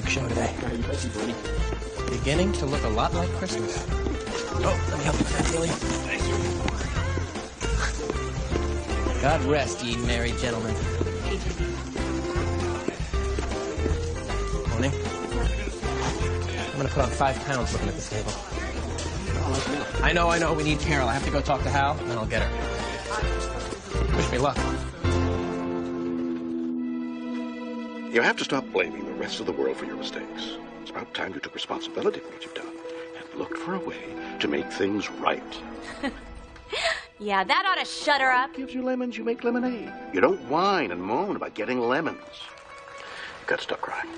big show today. Beginning to look a lot like Christmas. Oh, let me help you with that, Tilly. Thank you. God rest ye merry gentlemen. Morning. I'm gonna put on 5 pounds looking at this table. I know. We need Carol. I have to go talk to Hal, and then I'll get her. Wish me luck. You have to stop blaming the rest of the world for your mistakes. It's about time you took responsibility for what you've done and looked for a way to make things right. Yeah, that ought to shut her up. Gives you lemons, you make lemonade. You don't whine and moan about getting lemons. You've got to stop crying.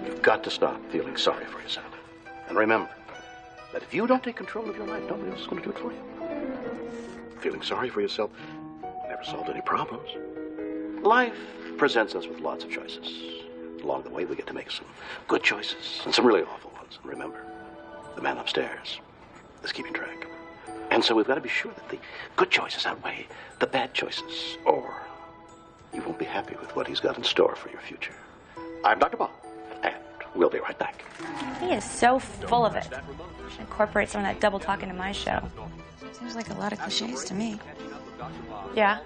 You've got to stop feeling sorry for yourself. And remember that if you don't take control of your life, nobody else is going to do it for you. Feeling sorry for yourself never solved any problems. Life presents us with lots of choices. Along the way, we get to make some good choices and some really awful ones. And remember, the man upstairs is keeping track. And so we've got to be sure that the good choices outweigh the bad choices, or you won't be happy with what he's got in store for your future. I'm Dr. Bob, and we'll be right back. He is so full of it. Should incorporate some of that double talk into my show. Seems like a lot of cliches to me. Yeah?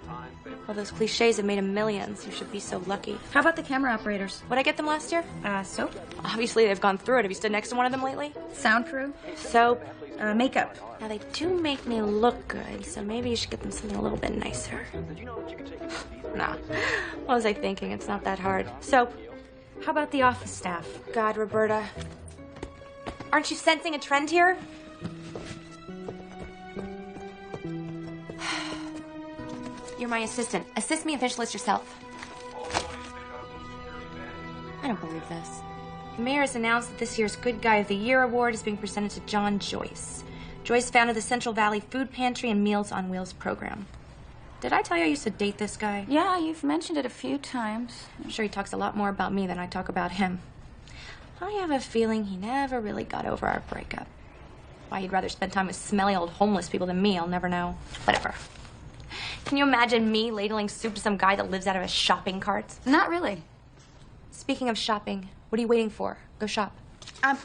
Well, those cliches have made him millions. You should be so lucky. How about the camera operators? What'd I get them last year? Soap? Obviously, they've gone through it. Have you stood next to one of them lately? Sound crew? Soap. Makeup. Now, they do make me look good, so maybe you should get them something a little bit nicer. Nah. What was I thinking? It's not that hard. Soap. How about the office staff? God, Roberta. Aren't you sensing a trend here? You're my assistant. Assist me and finish the list yourself. I don't believe this. The mayor has announced that this year's Good Guy of the Year award is being presented to John Joyce. Joyce founded the Central Valley Food Pantry and Meals on Wheels program. Did I tell you I used to date this guy? Yeah, you've mentioned it a few times. I'm sure he talks a lot more about me than I talk about him. I have a feeling he never really got over our breakup. Why he'd rather spend time with smelly old homeless people than me, I'll never know. Whatever. Can you imagine me ladling soup to some guy that lives out of a shopping cart? Not really. Speaking of shopping, what are you waiting for? Go shop.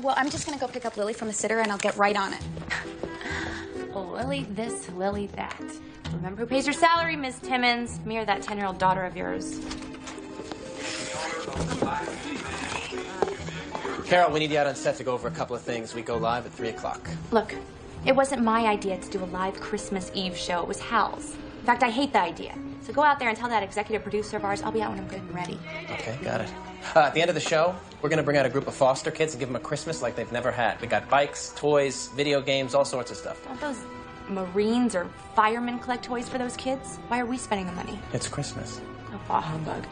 Well, I'm just gonna go pick up Lily from the sitter and I'll get right on it. Oh, Lily this, Lily that. Remember who pays your salary, Miss Timmons? Me or that 10-year-old daughter of yours? Carol, we need you out on set to go over a couple of things. We go live at 3 o'clock. Look, it wasn't my idea to do a live Christmas Eve show. It was Hal's. In fact, I hate the idea. So go out there and tell that executive producer of ours I'll be out when I'm good and ready. Okay, got it. At the end of the show, we're going to bring out a group of foster kids and give them a Christmas like they've never had. We got bikes, toys, video games, all sorts of stuff. Don't those Marines or firemen collect toys for those kids? Why are we spending the money? It's Christmas. Oh, bah humbug.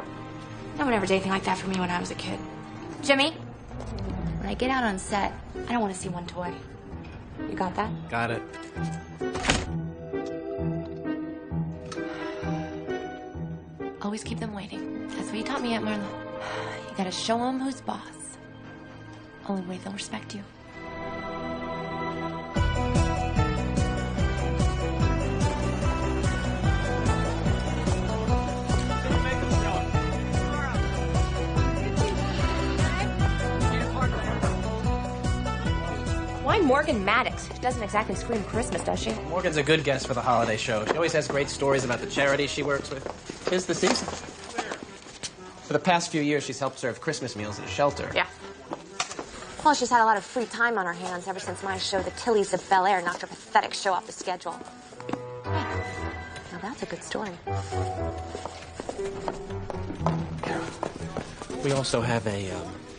No one ever did anything like that for me when I was a kid. Jimmy, when I get out on set, I don't want to see one toy. You got that? Got it. Always keep them waiting. That's what you taught me, Aunt Marla. You gotta show them who's boss. Only way they'll respect you. Why Morgan Maddox? She doesn't exactly scream Christmas, does she? Morgan's a good guest for the holiday show. She always has great stories about the charities she works with. 'Tis the season. For the past few years, she's helped serve Christmas meals at a shelter. Yeah. Well, she's had a lot of free time on her hands ever since my show, The Tillies of Bel Air, knocked her pathetic show off the schedule. Hey, now that's a good story. We also have a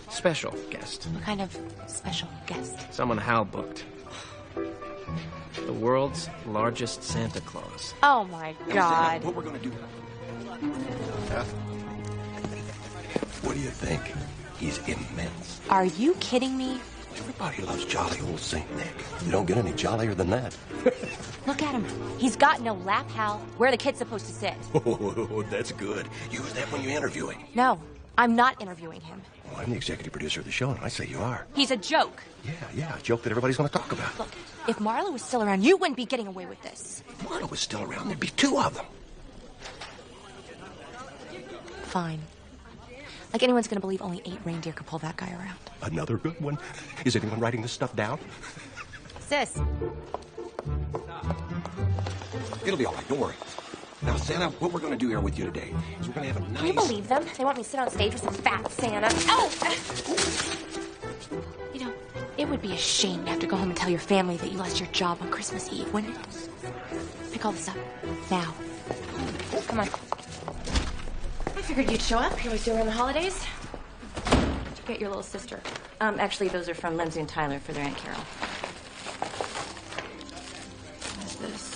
special guest. What kind of special guest? Someone Hal booked. The world's largest Santa Claus. Oh, my God. What we're going to do? Huh? What do you think? He's immense. Are you kidding me? Everybody loves jolly old St. Nick. You don't get any jollier than that. Look at him. He's got no lap, Hal. Where are the kids supposed to sit? Oh, that's good. Use that when you're interviewing. No, I'm not interviewing him. Well, I'm the executive producer of the show, and I say you are. He's a joke. Yeah, a joke that everybody's going to talk about. Look, if Marla was still around, you wouldn't be getting away with this. If Marla was still around, there'd be 2 of them. Fine. Like anyone's gonna believe only 8 reindeer could pull that guy around. Another good one. Is anyone writing this stuff down? Sis. It'll be all right. Don't worry. Now, Santa, what we're going to do here with you today is we're going to have a nice... Can you believe them? They want me to sit on stage with some fat Santa. Oh! You know, it would be a shame to have to go home and tell your family that you lost your job on Christmas Eve, wouldn't it? Pick all this up. Now. Come on. I figured you'd show up. You always do around the holidays. Where'd you get your little sister? Actually, those are from Lindsay and Tyler for their Aunt Carol. What is this?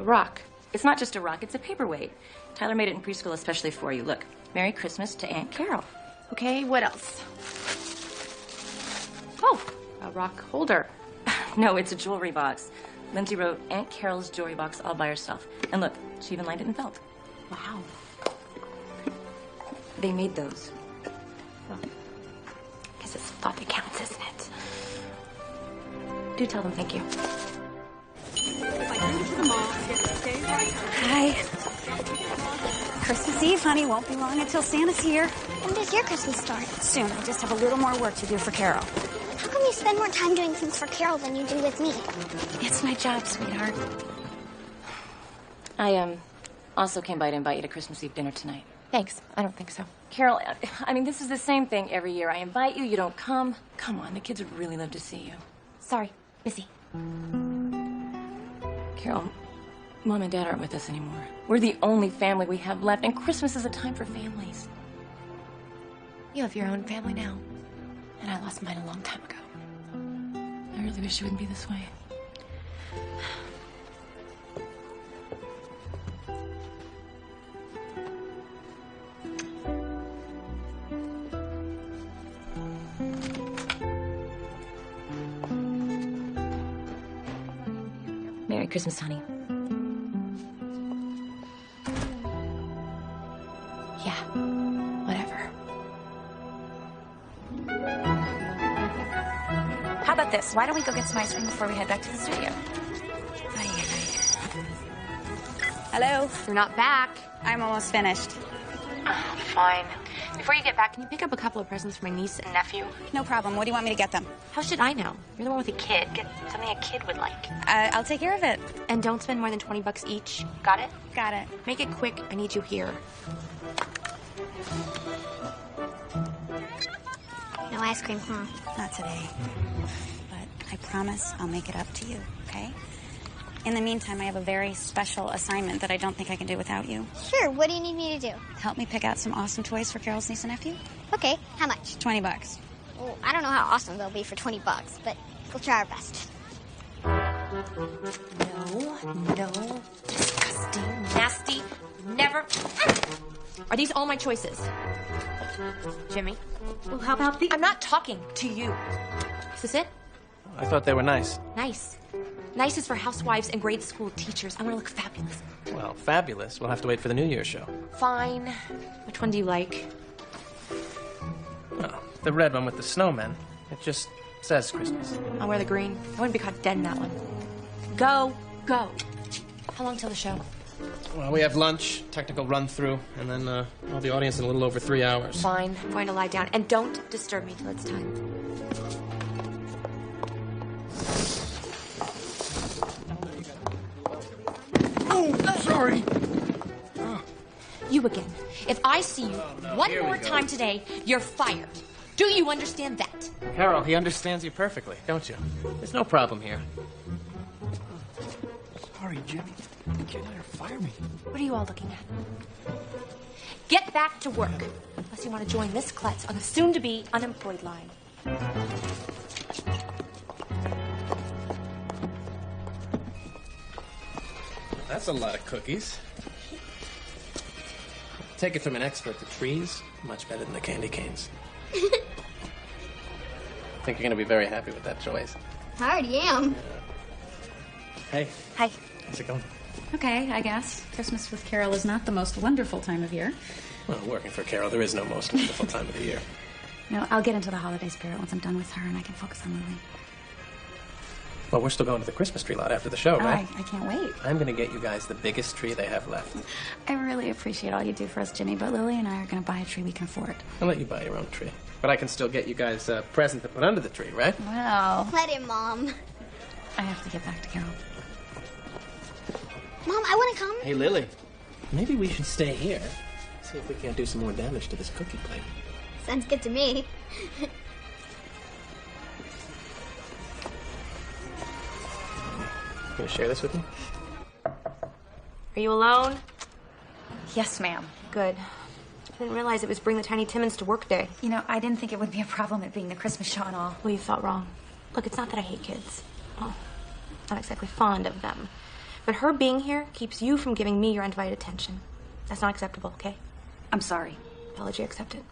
Rock. It's not just a rock, it's a paperweight. Tyler made it in preschool especially for you. Look, Merry Christmas to Aunt Carol. Okay, what else? Oh, a rock holder. No, it's a jewelry box. Lindsay wrote Aunt Carol's jewelry box all by herself. And look, she even lined it in felt. Wow. They made those. Well, guess it's thought that counts, isn't it? Do tell them thank you. Hi. Christmas Eve, honey. Won't be long until Santa's here. When does your Christmas start? Soon. I just have a little more work to do for Carol. How come you spend more time doing things for Carol than you do with me? It's my job, sweetheart. I, also came by to invite you to Christmas Eve dinner tonight. Thanks. I don't think so. Carol, I mean, this is the same thing every year. I invite you, you don't come. Come on, the kids would really love to see you. Sorry. Busy. Carol, Mom and Dad aren't with us anymore. We're the only family we have left, and Christmas is a time for families. You have your own family now. And I lost mine a long time ago. I really wish it wouldn't be this way. Merry Christmas, honey. Yeah. Whatever. How about this? Why don't we go get some ice cream before we head back to the studio? Hello? You're not back. I'm almost finished. Fine. Before you get back, can you pick up a couple of presents for my niece and nephew? No problem. What do you want me to get them? How should I know? You're the one with a kid. Get something a kid would like. I'll take care of it. And don't spend more than $20 each. Got it? Got it. Make it quick. I need you here. No ice cream, huh? Not today. But I promise I'll make it up to you, okay? In the meantime, I have a very special assignment that I don't think I can do without you. Sure, what do you need me to do? Help me pick out some awesome toys for Carol's niece and nephew. Okay, how much? $20. Well, I don't know how awesome they'll be for $20, but we'll try our best. No. Disgusting. Nasty. Never. Are these all my choices? Jimmy? Well, how about the... I'm not talking to you. Is this it? I thought they were nice. Nice. Nice is for housewives and grade school teachers. I want to look fabulous. Well, fabulous. We'll have to wait for the New Year's show. Fine. Which one do you like? Oh, the red one with the snowmen. It just says Christmas. I'll wear the green. I wouldn't be caught dead in that one. Go. Go. How long till the show? Well, we have lunch, technical run-through, and then all the audience in a little over 3 hours. Fine. I'm going to lie down. And don't disturb me till it's time. Oh, sorry. You again. If I see you one more time today, you're fired. Do you understand that? Carol, he understands you perfectly, don't you? There's no problem here. Sorry, Jimmy. Get out or fire me. What are you all looking at? Get back to work. Unless you want to join this klutz on the soon-to-be unemployed line. That's a lot of cookies. Take it from an expert, the trees, much better than the candy canes. I think you're going to be very happy with that choice. I already am. Hey. Hi. How's it going? Okay, I guess. Christmas with Carol is not the most wonderful time of year. Well, working for Carol, there is no most wonderful time of the year. No, I'll get into the holiday spirit once I'm done with her and I can focus on moving. Well, we're still going to the Christmas tree lot after the show, right? I can't wait. I'm going to get you guys the biggest tree they have left. I really appreciate all you do for us, Jimmy, but Lily and I are going to buy a tree we can afford. I'll let you buy your own tree. But I can still get you guys a present to put under the tree, right? Wow. Let him, Mom. I have to get back to Carol. Mom, I want to come. Hey, Lily. Maybe we should stay here. See if we can't do some more damage to this cookie plate. Sounds good to me. Gonna share this with me? Are you alone? Yes, ma'am. Good. I didn't realize it was Bring the Tiny Timmons to Work Day. You know, I didn't think it would be a problem at being the Christmas show and all. Well, you felt wrong. Look, it's not that I hate kids. Well, not exactly fond of them. But her being here keeps you from giving me your undivided attention. That's not acceptable, okay? I'm sorry. Apology accepted.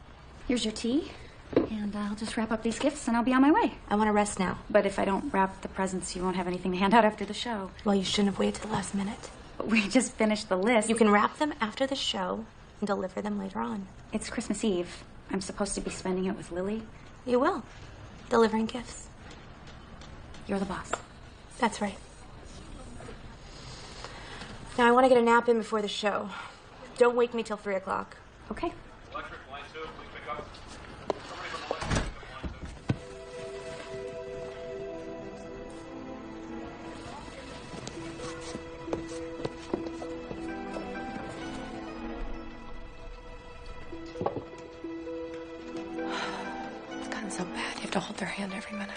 Here's your tea, and I'll just wrap up these gifts and I'll be on my way. I want to rest now. But if I don't wrap the presents, you won't have anything to hand out after the show. Well, you shouldn't have waited till the last minute. We just finished the list. You can wrap them after the show and deliver them later on. It's Christmas Eve. I'm supposed to be spending it with Lily. You will. Delivering gifts. You're the boss. That's right. Now, I want to get a nap in before the show. Don't wake me till 3 o'clock. Okay. Electric line 2, please pick up. Somebody from line 2. It's gotten so bad. You have to hold their hand every minute.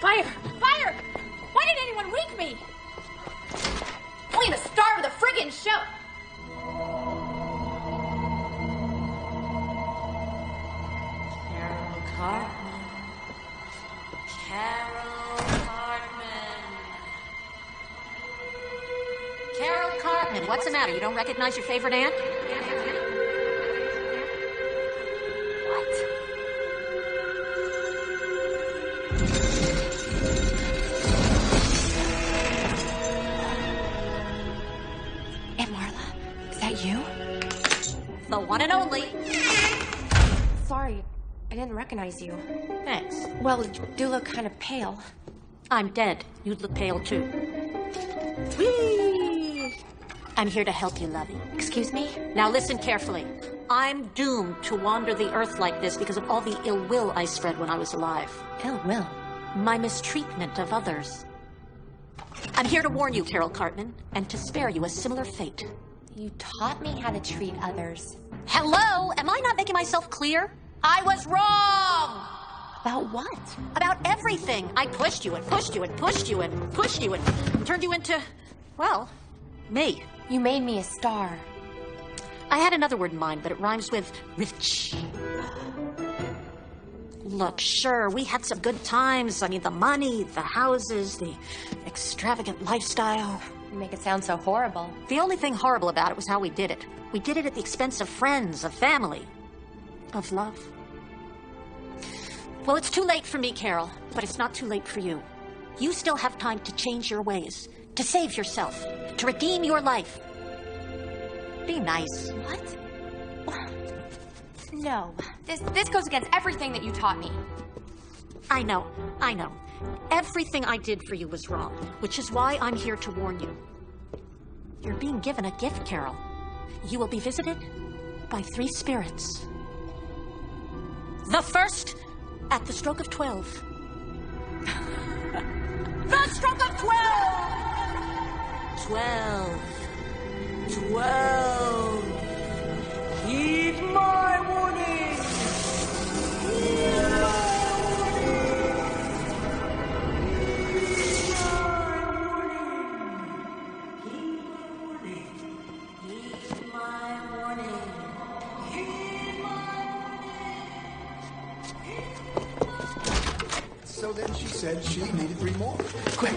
Fire! Fire! Why didn't anyone wake me? Only the star of the friggin' show! Carol Cartman. Carol Cartman. Carol Cartman, what's the matter? You don't recognize your favorite aunt? What? Aunt Marla, is that you? The one and only. Sorry, I didn't recognize you. Thanks. Well, you do look kind of pale. I'm dead. You'd look pale too. Whee! I'm here to help you, Lovey. Excuse me? Now listen carefully. I'm doomed to wander the earth like this because of all the ill will I spread when I was alive. Ill will. My mistreatment of others. I'm here to warn you, Carol Cartman, and to spare you a similar fate. You taught me how to treat others. Hello? Am I not making myself clear? I was wrong! About what? About everything. I pushed you and pushed you and pushed you and pushed you and turned you into, well, me. You made me a star. I had another word in mind, but it rhymes with rich. Look, sure, we had some good times. I mean, the money, the houses, the extravagant lifestyle. You make it sound so horrible. The only thing horrible about it was how we did it. We did it at the expense of friends, of family, of love. Well, it's too late for me, Carol, but it's not too late for you. You still have time to change your ways, to save yourself, to redeem your life. Be nice. What? No. This goes against everything that you taught me. I know. Everything I did for you was wrong, which is why I'm here to warn you. You're being given a gift, Carol. You will be visited by 3 spirits. The first, at the stroke of 12. The stroke of 12! 12. Heed my warning! So then she said she needed 3 more. Quick!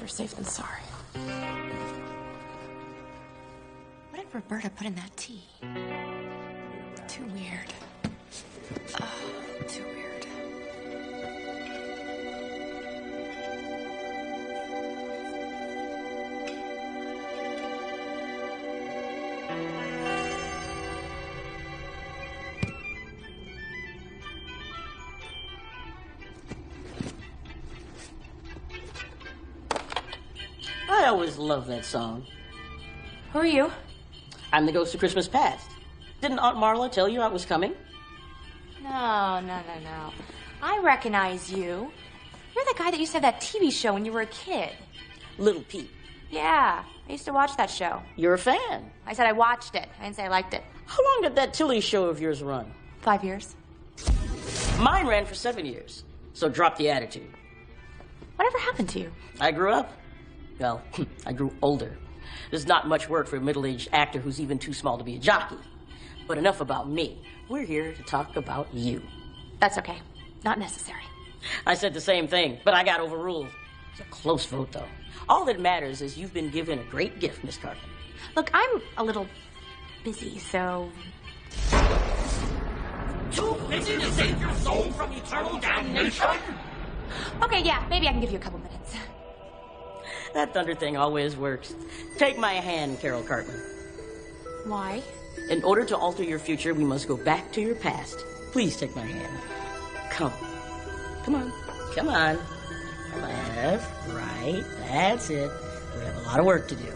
Better safe than sorry. What did Roberta put in that tea? Too weird. Too weird. I always loved that song. Who are you? I'm the ghost of Christmas past. Didn't Aunt Marla tell you I was coming? No. I recognize you. You're the guy that used to have that TV show when you were a kid. Little Pete. Yeah, I used to watch that show. You're a fan. I said I watched it. I didn't say I liked it. How long did that Tilly show of yours run? 5 years. Mine ran for 7 years. So drop the attitude. Whatever happened to you? I grew up. Well, I grew older. There's not much work for a middle-aged actor who's even too small to be a jockey. But enough about me. We're here to talk about you. That's okay. Not necessary. I said the same thing, but I got overruled. It's a close vote, though. All that matters is you've been given a great gift, Miss Cartman. Look, I'm a little busy, so... Too busy to save your soul from eternal damnation? Okay, yeah, maybe I can give you a couple minutes. That thunder thing always works. Take my hand, Carol Cartman. Why? In order to alter your future, we must go back to your past. Please take my hand. Come. Come on. Come on. Left, right, that's it. We have a lot of work to do.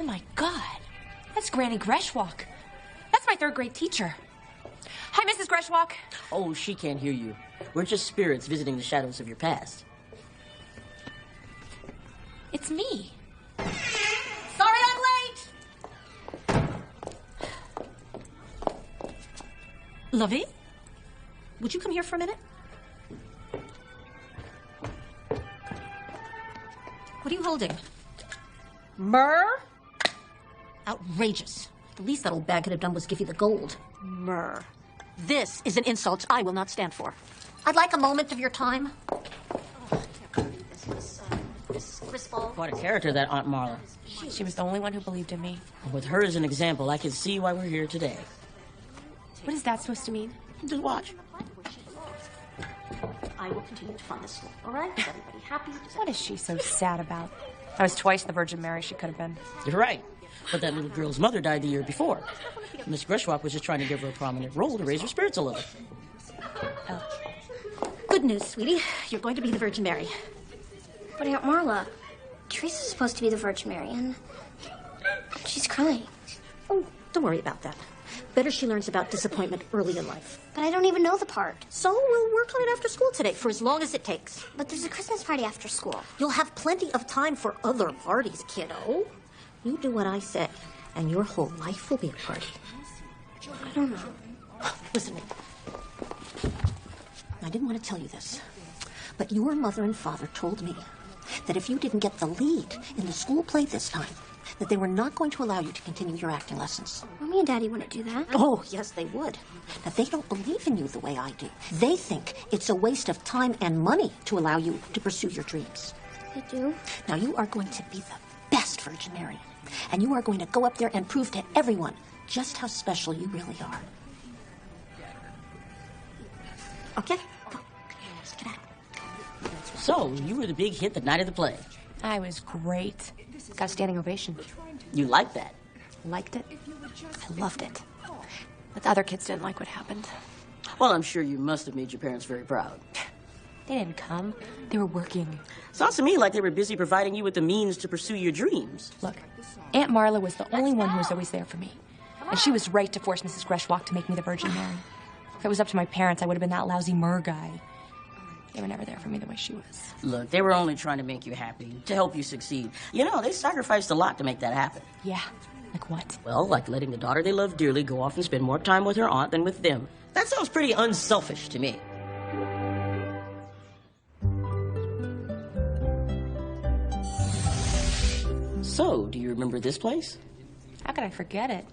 Oh my God, that's Granny Greshwalk. That's my 3rd grade teacher. Hi, Mrs. Greshwalk. Oh, she can't hear you. We're just spirits visiting the shadows of your past. It's me. Sorry I'm late. Lovey, would you come here for a minute? What are you holding? Myrrh? Outrageous. The least that old bag could have done was give you the gold. Myrrh. This is an insult I will not stand for. I'd like a moment of your time. Miss Griswold. Quite a character, that Aunt Marla. She was the only one who believed in me. With her as an example, I can see why we're here today. What is that supposed to mean? Just watch. I will continue to fund this school, all right? Is everybody happy? What is she so sad about? I was twice the Virgin Mary she could have been. You're right. But that little girl's mother died the year before. Miss Greshwalk was just trying to give her a prominent role to raise her spirits a little. Oh. Good news, sweetie. You're going to be the Virgin Mary. But Aunt Marla, Teresa's supposed to be the Virgin Mary, and she's crying. Oh, don't worry about that. Better she learns about disappointment early in life. But I don't even know the part. So we'll work on it after school today, for as long as it takes. But there's a Christmas party after school. You'll have plenty of time for other parties, kiddo. You do what I say, and your whole life will be a party. I don't know. Listen to me. I didn't want to tell you this, but your mother and father told me that if you didn't get the lead in the school play this time, that they were not going to allow you to continue your acting lessons. Mommy and Daddy wouldn't do that. Oh, yes, they would. Now, they don't believe in you the way I do. They think it's a waste of time and money to allow you to pursue your dreams. They do? Now, you are going to be the best Virgin Mary, and you are going to go up there and prove to everyone just how special you really are. Okay? Go. Let's get out. So, you were the big hit the night of the play. I was great. Got a standing ovation. You liked that? Liked it. I loved it. But the other kids didn't like what happened. Well, I'm sure you must have made your parents very proud. They didn't come. They were working. Sounds to me like they were busy providing you with the means to pursue your dreams. Look, Aunt Marla was the only one who was always there for me. And she was right to force Mrs. Greshwalk to make me the Virgin Mary. If it was up to my parents, I would have been that lousy Myrrh guy. They were never there for me the way she was. Look, they were only trying to make you happy, to help you succeed. You know, they sacrificed a lot to make that happen. Yeah, like what? Well, like letting the daughter they love dearly go off and spend more time with her aunt than with them. That sounds pretty unselfish to me. So, do you remember this place? How could I forget it?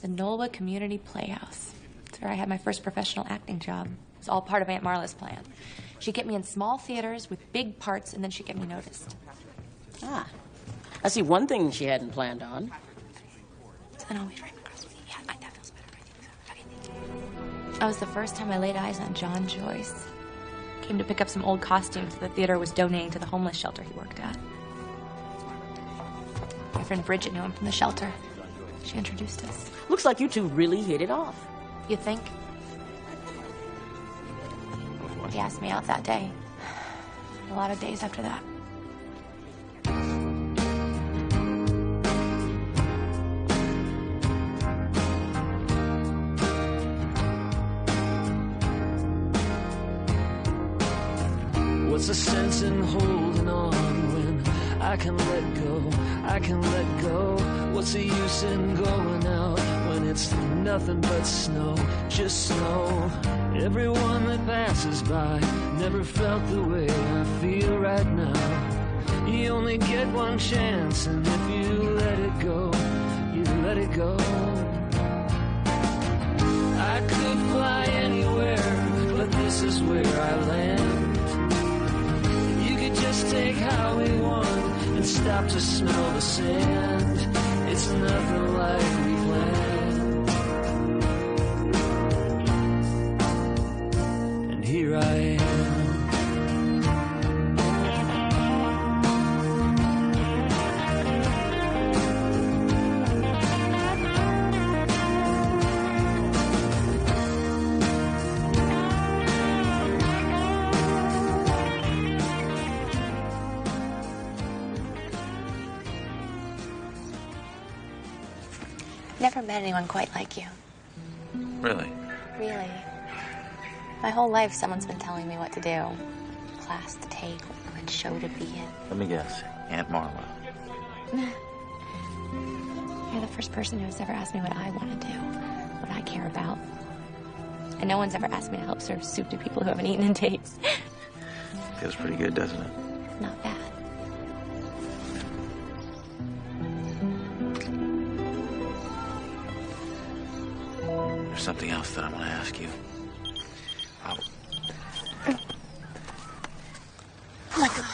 The NOLA Community Playhouse. It's where I had my first professional acting job. It was all part of Aunt Marla's plan. She'd get me in small theaters with big parts, and then she'd get me noticed. Ah. I see one thing she hadn't planned on. So then always right across me. Yeah, that feels better. That was the first time I laid eyes on John Joyce. Came to pick up some old costumes the theater was donating to the homeless shelter he worked at. My friend Bridget knew him from the shelter. She introduced us. Looks like you two really hit it off. You think? He asked me out that day. A lot of days after that. What's the sense in holding on when I can let go, I can let go? What's the use in going out when it's nothing but snow, just snow? Everyone that passes by never felt the way I feel right now. You only get one chance, and if you let it go, you let it go. I could fly anywhere, but this is where I land. Just take Highway 1 and stop to smell the sand. It's nothing like we planned. And here I am. Never met anyone quite like you. Really? Really. My whole life, someone's been telling me what to do. Class to take, what show to be in. Let me guess. Aunt Marla. You're the first person who's ever asked me what I want to do, what I care about. And no one's ever asked me to help serve soup to people who haven't eaten in days. Feels pretty good, doesn't it? Not bad. There's something else that I'm going to ask you. Oh my God.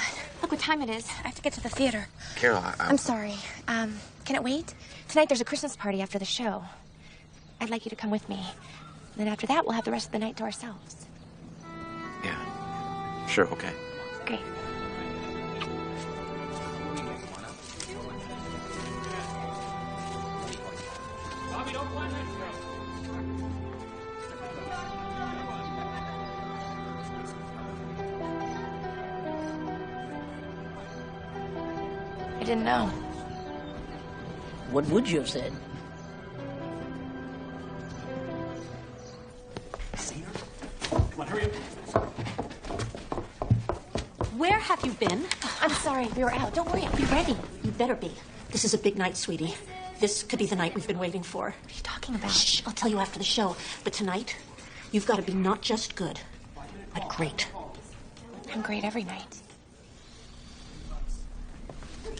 Look what time it is. I have to get to the theater. Carol, I'm sorry. Can it wait? Tonight there's a Christmas party after the show. I'd like you to come with me. And then after that, we'll have the rest of the night to ourselves. Yeah. Sure, okay. Great. Bobby, don't play that show. I didn't know. What would you have said? Come on, hurry up. Where have you been? I'm sorry, we were out. Don't worry, I'll be ready. You better be. This is a big night, sweetie. This could be the night we've been waiting for. What are you talking about? Shh, I'll tell you after the show. But tonight, you've got to be not just good, but great. I'm great every night.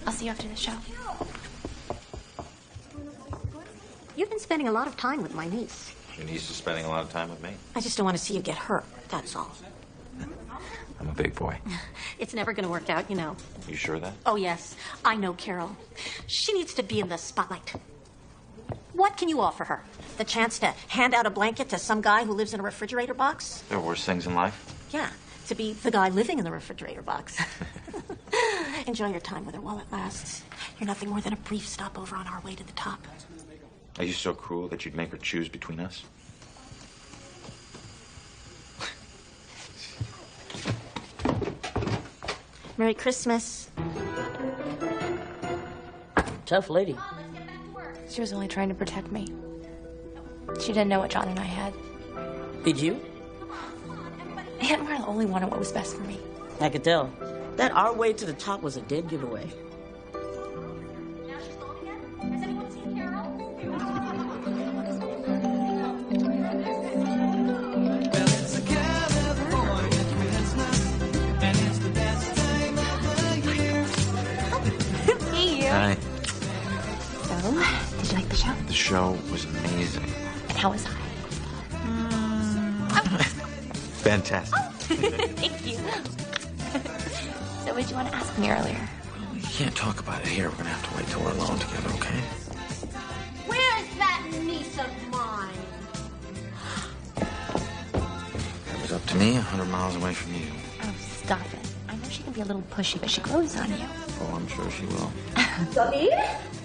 I'll see you after the show. You've been spending a lot of time with my niece. Your niece is spending a lot of time with me. I just don't want to see you get hurt, that's all. I'm a big boy. It's never going to work out, you know. You sure of that? Oh, yes. I know Carol. She needs to be in the spotlight. What can you offer her? The chance to hand out a blanket to some guy who lives in a refrigerator box? There are worse things in life. Yeah, to be the guy living in the refrigerator box. Enjoy your time with her while it lasts. You're nothing more than a brief stopover on our way to the top. Are you so cruel that you'd make her choose between us? Merry Christmas. Tough lady. She was only trying to protect me. She didn't know what John and I had. Did you? Aunt Marla only wanted what was best for me. I could tell. That our way to the top was a dead giveaway. Hey, you. Hi. So, Did you like the show? The show was amazing. And how was I? Fantastic. Thank you. So what did you want to ask me earlier? You can't talk about it here. We're going to have to wait till we're alone together, okay? Where's that niece of mine? It was up to me, 100 miles away from you. Oh, stop it. I know she can be a little pushy, but she grows on you. Oh, I'm sure she will. David,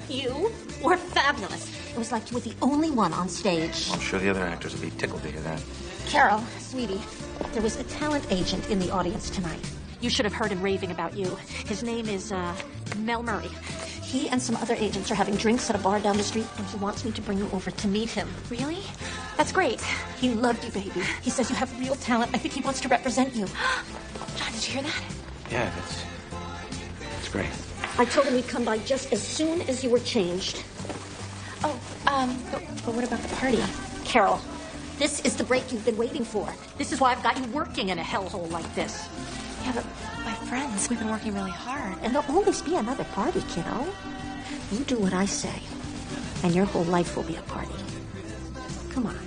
you were fabulous. It was like you were the only one on stage. Well, I'm sure the other actors will be tickled to hear that. Carol, sweetie, there was a talent agent in the audience tonight. You should have heard him raving about you. His name is, Mel Murray. He and some other agents are having drinks at a bar down the street, and he wants me to bring you over to meet him. Really? That's great. He loved you, baby. He says you have real talent. I think he wants to represent you. John, did you hear that? Yeah, that's great. I told him we'd come by just as soon as you were changed. Oh, but what about the party? Carol, this is the break you've been waiting for. This is why I've got you working in a hellhole like this. Yeah, but my friends, we've been working really hard. And there'll always be another party, kiddo. You do what I say, and your whole life will be a party. Come on.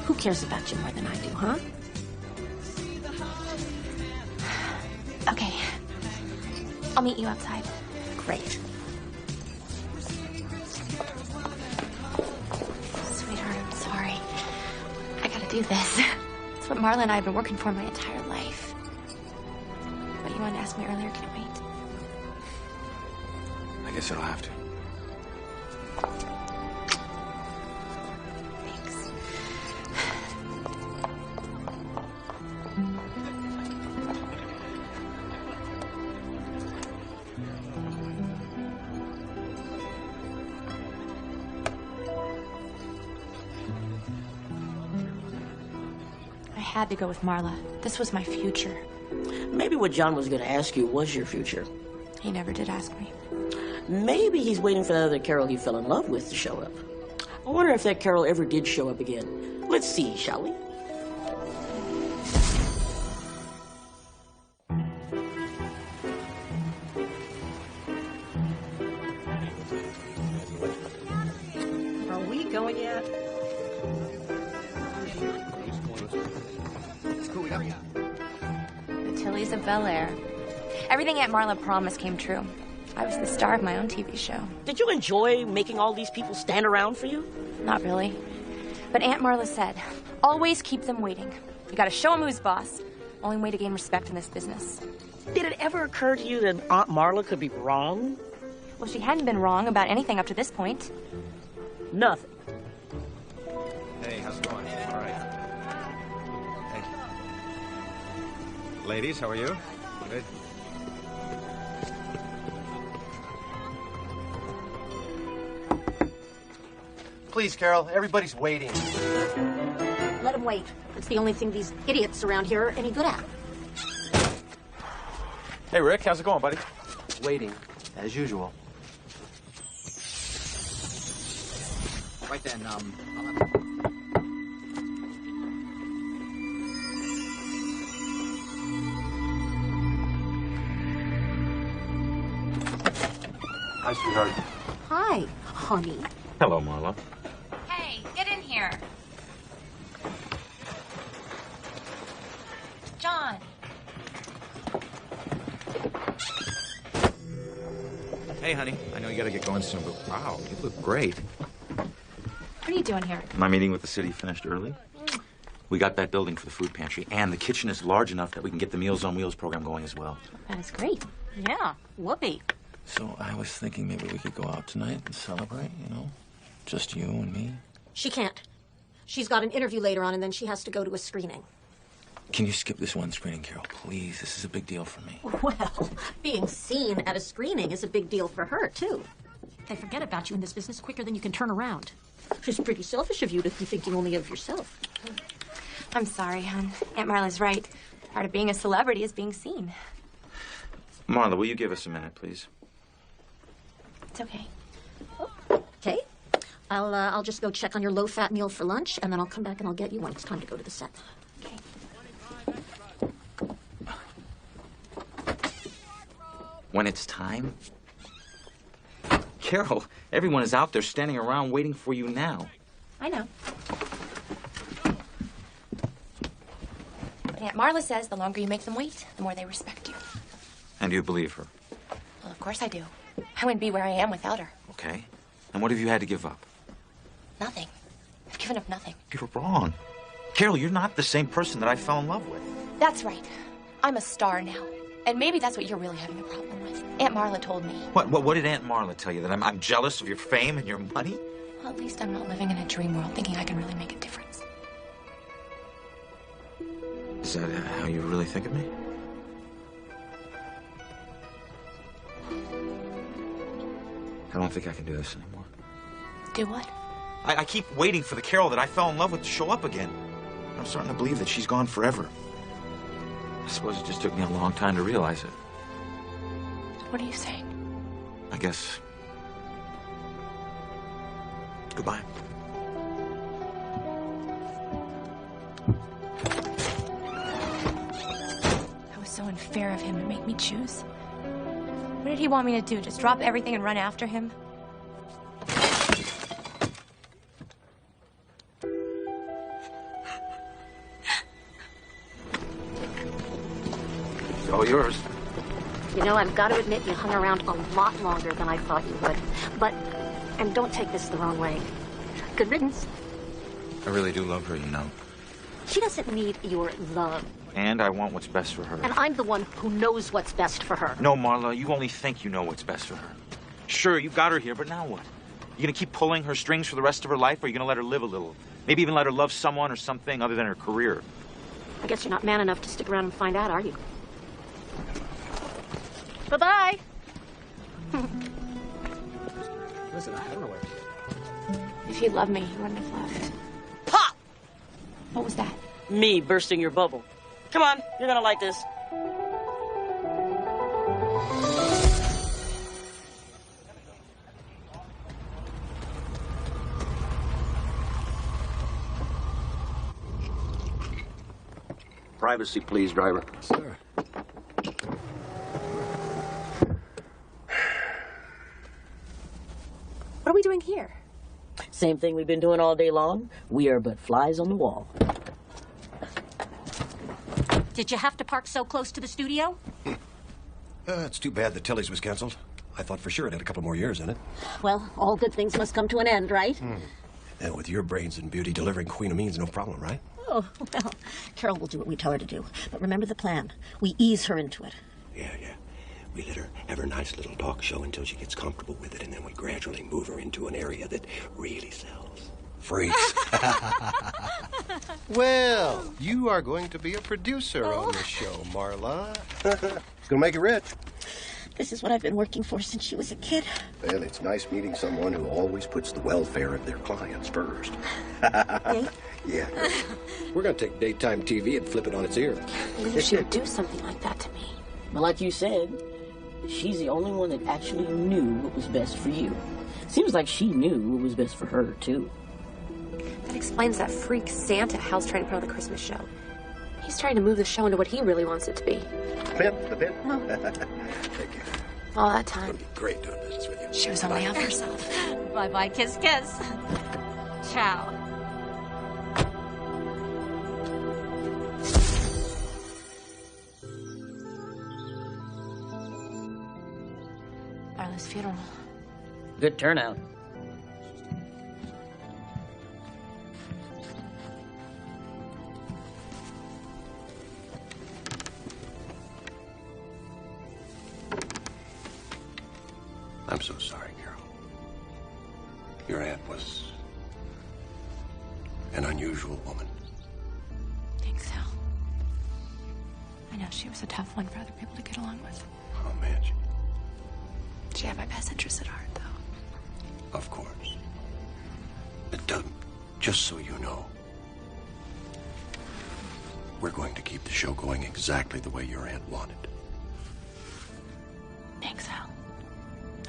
Who cares about you more than I do, huh? Okay. I'll meet you outside. Great. Sweetheart, I'm sorry. I gotta do this. It's what Marla and I have been working for my entire life. What you wanted to ask me earlier, can it wait? I guess it'll have to. Thanks. I had to go with Marla. This was my future. Maybe what John was going to ask you was your future. He never did ask me. Maybe he's waiting for that other Carol he fell in love with to show up. I wonder if that Carol ever did show up again. Let's see, shall we? Are we going yet? The Tillies of Bel Air. Everything Aunt Marla promised came true. I was the star of my own TV show. Did you enjoy making all these people stand around for you? Not really. But Aunt Marla said, always keep them waiting. You gotta show them who's boss. Only way to gain respect in this business. Did it ever occur to you that Aunt Marla could be wrong? Well, she hadn't been wrong about anything up to this point. Nothing. Hey, how's it going? All right. Thank you. Ladies, how are you? Good. Please, Carol, everybody's waiting. Let him wait. It's the only thing these idiots around here are any good at. Hey, Rick, how's it going, buddy? Waiting, as usual. Right then, Hi, sweetheart. Hi, honey. Hello, Marla. Hey, get in here. John. Hey, honey. I know you gotta get going soon, but wow, you look great. What are you doing here? My meeting with the city finished early. We got that building for the food pantry, and the kitchen is large enough that we can get the Meals on Wheels program going as well. That is great. Yeah, whoopee. So I was thinking maybe we could go out tonight and celebrate, you know? Just you and me. She can't. She's got an interview later on, and then she has to go to a screening. Can you skip this one screening, Carol? Please, this is a big deal for me. Well, being seen at a screening is a big deal for her, too. They forget about you in this business quicker than you can turn around. It's pretty selfish of you to be thinking only of yourself. I'm sorry, hon. Aunt Marla's right. Part of being a celebrity is being seen. Marla, will you give us a minute, please? It's okay. Okay. I'll just go check on your low-fat meal for lunch, and then I'll come back and I'll get you when it's time to go to the set. Okay. When it's time, Carol, everyone is out there standing around waiting for you now. I know. But Aunt Marla says the longer you make them wait, the more they respect you. And you believe her? Well, of course I do. I wouldn't be where I am without her. Okay. And what have you had to give up? Nothing. I've given up nothing. You're wrong. Carol, you're not the same person that I fell in love with. That's right. I'm a star now. And maybe that's what you're really having a problem with. Aunt Marla told me. What did Aunt Marla tell you? That I'm jealous of your fame and your money? Well, at least I'm not living in a dream world thinking I can really make a difference. Is that how you really think of me? I don't think I can do this anymore. Do what? I keep waiting for the Carol that I fell in love with to show up again. I'm starting to believe that she's gone forever. I suppose it just took me a long time to realize it. What are you saying? I guess... Goodbye. That was so unfair of him to make me choose. What did he want me to do? Just drop everything and run after him? It's all yours. You know, I've got to admit you hung around a lot longer than I thought you would. But, and don't take this the wrong way. Good riddance. I really do love her, you know. She doesn't need your love. And I want what's best for her. And I'm the one who knows what's best for her. No, Marla, you only think you know what's best for her. Sure, you got her here, but now what? You gonna keep pulling her strings for the rest of her life, or are you gonna let her live a little? Maybe even let her love someone or something other than her career? I guess you're not man enough to stick around and find out, are you? Bye-bye. Listen, I don't know where. If he loved me, he wouldn't have left. Pop! What was that? Me bursting your bubble. Come on, you're gonna like this. Privacy, please, driver. Sir. What are we doing here? Same thing we've been doing all day long. We are but flies on the wall. Did you have to park so close to the studio? It's too bad that Tilly's was canceled. I thought for sure it had a couple more years in it. Well, all good things must come to an end, right? And with your brains and beauty, delivering Queen of Mean's no problem, right? Oh, well, Carol will do what we tell her to do. But remember the plan. We ease her into it. Yeah. We let her have her nice little talk show until she gets comfortable with it, and then we gradually move her into an area that really sells. Freaks. Well, you are going to be a producer on the show, Marla. It's gonna make you rich. This is what I've been working for since she was a kid. Well, it's nice meeting someone who always puts the welfare of their clients first. Yeah. We're gonna take daytime TV and flip it on its ear. I believe she would do something like that to me. But like you said, she's the only one that actually knew what was best for you. Seems like she knew what was best for her, too. That explains that freak Santa Hal's trying to put on the Christmas show. He's trying to move the show into what he really wants it to be. The pin? Thank you. All that time. Great doing business with you. She was only out for herself. Bye-bye, kiss, kiss. Ciao. Marla's funeral. Good turnout. I'm so sorry, Carol. Your aunt was an unusual woman. Think so. I know she was a tough one for other people to get along with. Oh, man. She had my best interests at heart, though. Of course. But Doug, just so you know, we're going to keep the show going exactly the way your aunt wanted. Thanks, Hal.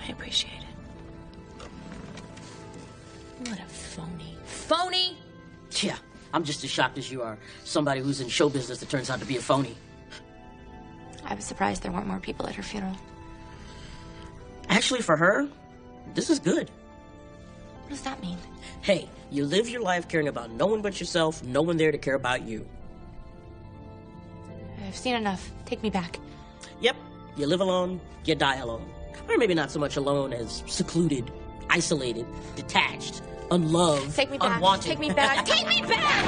I appreciate it. What a phony. Phony! Yeah, I'm just as shocked as you are. Somebody who's in show business that turns out to be a phony. I was surprised there weren't more people at her funeral. Actually, for her, This is good. What does that mean? Hey, you live your life caring about no one but yourself, no one there to care about you. I've seen enough. Take me back. Yep, you live alone, you die alone. Or maybe not so much alone as secluded, isolated, detached, unloved, Take me back. unwanted. Take me back. Take me back!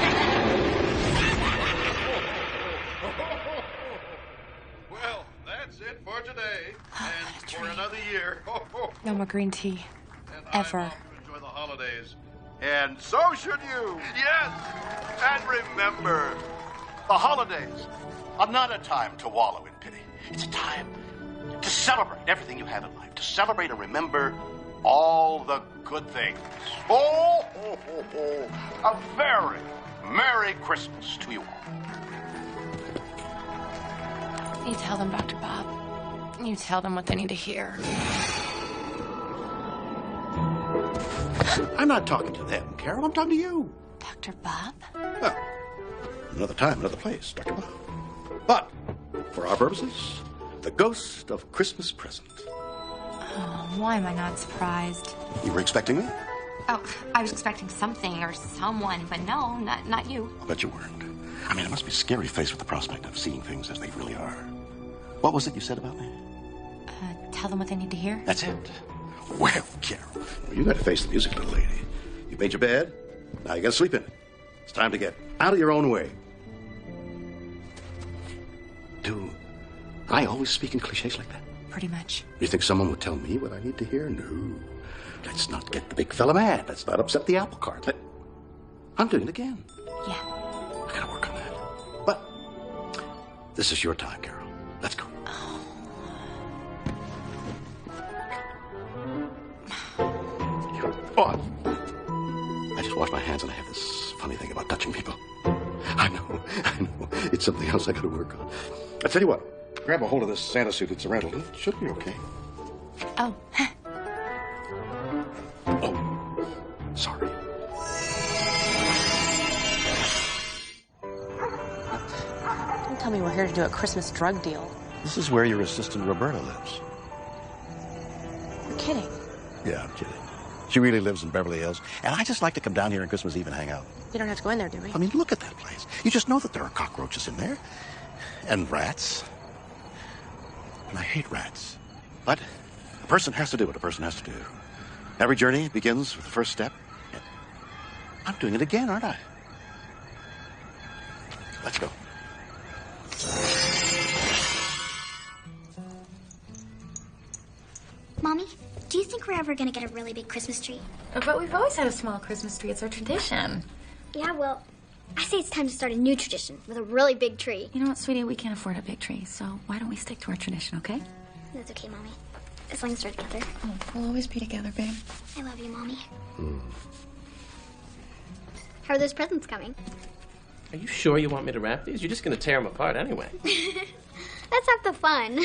Well, that's it for today. And for another year. No more green tea. Ever. Enjoy the holidays. And so should you. Yes. And remember, the holidays are not a time to wallow in pity. It's a time to celebrate everything you have in life. To celebrate and remember all the good things. Oh, ho, ho, ho. A very Merry Christmas to you all. You tell them, Dr. Bob. You tell them what they need to hear. I'm not talking to them, Carol. I'm talking to you. Dr. Bob? Well, another time, another place, Dr. Bob. But, for our purposes, the ghost of Christmas present. Oh, why am I not surprised? You were expecting me? Oh, I was expecting something or someone, but no, not you. I'll bet you weren't. I mean, it must be scary faced with the prospect of seeing things as they really are. What was it you said about me? Tell them what they need to hear. That's it. Well, Carol, you got to face the music, little lady. You made your bed. Now you got to sleep in it. It's time to get out of your own way. Do I always speak in cliches like that? Pretty much. You think someone would tell me what I need to hear? No. Let's not get the big fella mad. Let's not upset the apple cart. I'm doing it again. Yeah. I gotta work on that. But this is your time, Carol. Let's go. Oh, I just washed my hands and I have this funny thing about touching people. I know. It's something else I gotta work on. I tell you what, grab a hold of this Santa suit. It's a rental. It should be okay. Oh. Oh, sorry. Don't tell me we're here to do a Christmas drug deal. This is where your assistant Roberta lives. You're kidding. Yeah, I'm kidding. She really lives in Beverly Hills, and I just like to come down here on Christmas Eve and hang out. We don't have to go in there, do we? I mean, look at that place. You just know that there are cockroaches in there. And rats. And I hate rats. But a person has to do what a person has to do. Every journey begins with the first step. I'm doing it again, aren't I? Let's go. Mommy, do you think we're ever gonna get a really big Christmas tree? But we've always had a small Christmas tree. It's our tradition. Yeah, well, I say it's time to start a new tradition with a really big tree. You know what, sweetie? We can't afford a big tree, so why don't we stick to our tradition, okay? That's okay, Mommy. As long as we're together. Oh, we'll always be together, babe. I love you, Mommy. How are those presents coming? Are you sure you want me to wrap these? You're just going to tear them apart anyway. That's half the fun.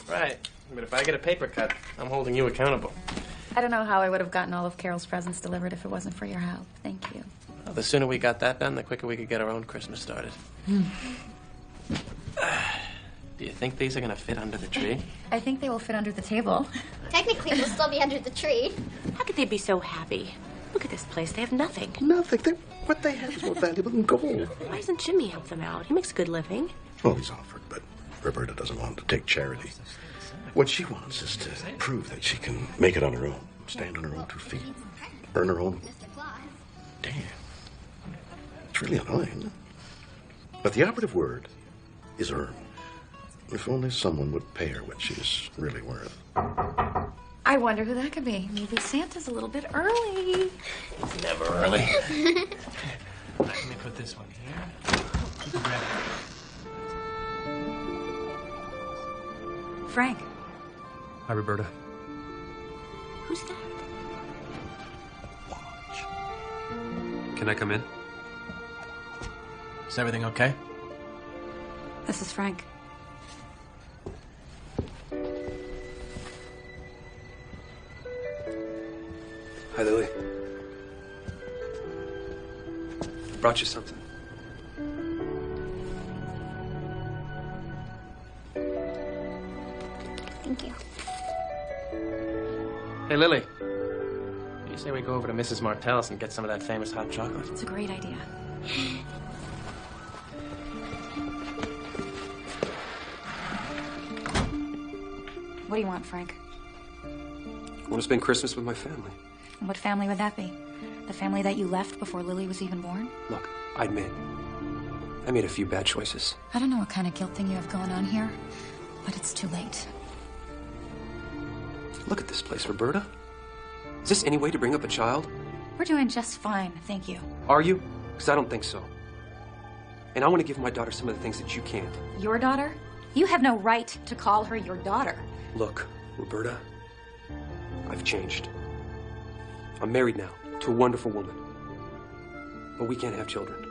Right. But if I get a paper cut, I'm holding you accountable. I don't know how I would have gotten all of Carol's presents delivered if it wasn't for your help. Thank you. Well, the sooner we got that done, the quicker we could get our own Christmas started. Do you think these are going to fit under the tree? I think they will fit under the table. Technically, we'll still be under the tree. How could they be so happy? Look at this place. They have nothing. Nothing. What they have is more valuable than gold. Why doesn't Jimmy help them out? He makes a good living. Well, he's offered, but Roberta doesn't want him to take charity. What she wants is to prove that she can make it on her own, stand on her own 2 feet, earn her own. Damn. It's really annoying, isn't it? But the operative word is earn. If only someone would pay her what she's really worth. I wonder who that could be. Maybe Santa's a little bit early. It's never early. Let me put this one here. Frank. Hi, Roberta. Who's that? Can I come in? Is everything okay? This is Frank. Hi, Lily. Brought you something. Thank you. Hey, Lily. Say we go over to Mrs. Martellus and get some of that famous hot chocolate. It's a great idea. What do you want, Frank? I want to spend Christmas with my family. And what family would that be? The family that you left before Lily was even born? Look, I admit, I made a few bad choices. I don't know what kind of guilt thing you have going on here, but it's too late. Look at this place, Roberta. Is this any way to bring up a child? We're doing just fine, thank you. Are you? Because I don't think so. And I want to give my daughter some of the things that you can't. Your daughter? You have no right to call her your daughter. Look, Roberta, I've changed. I'm married now to a wonderful woman. But we can't have children.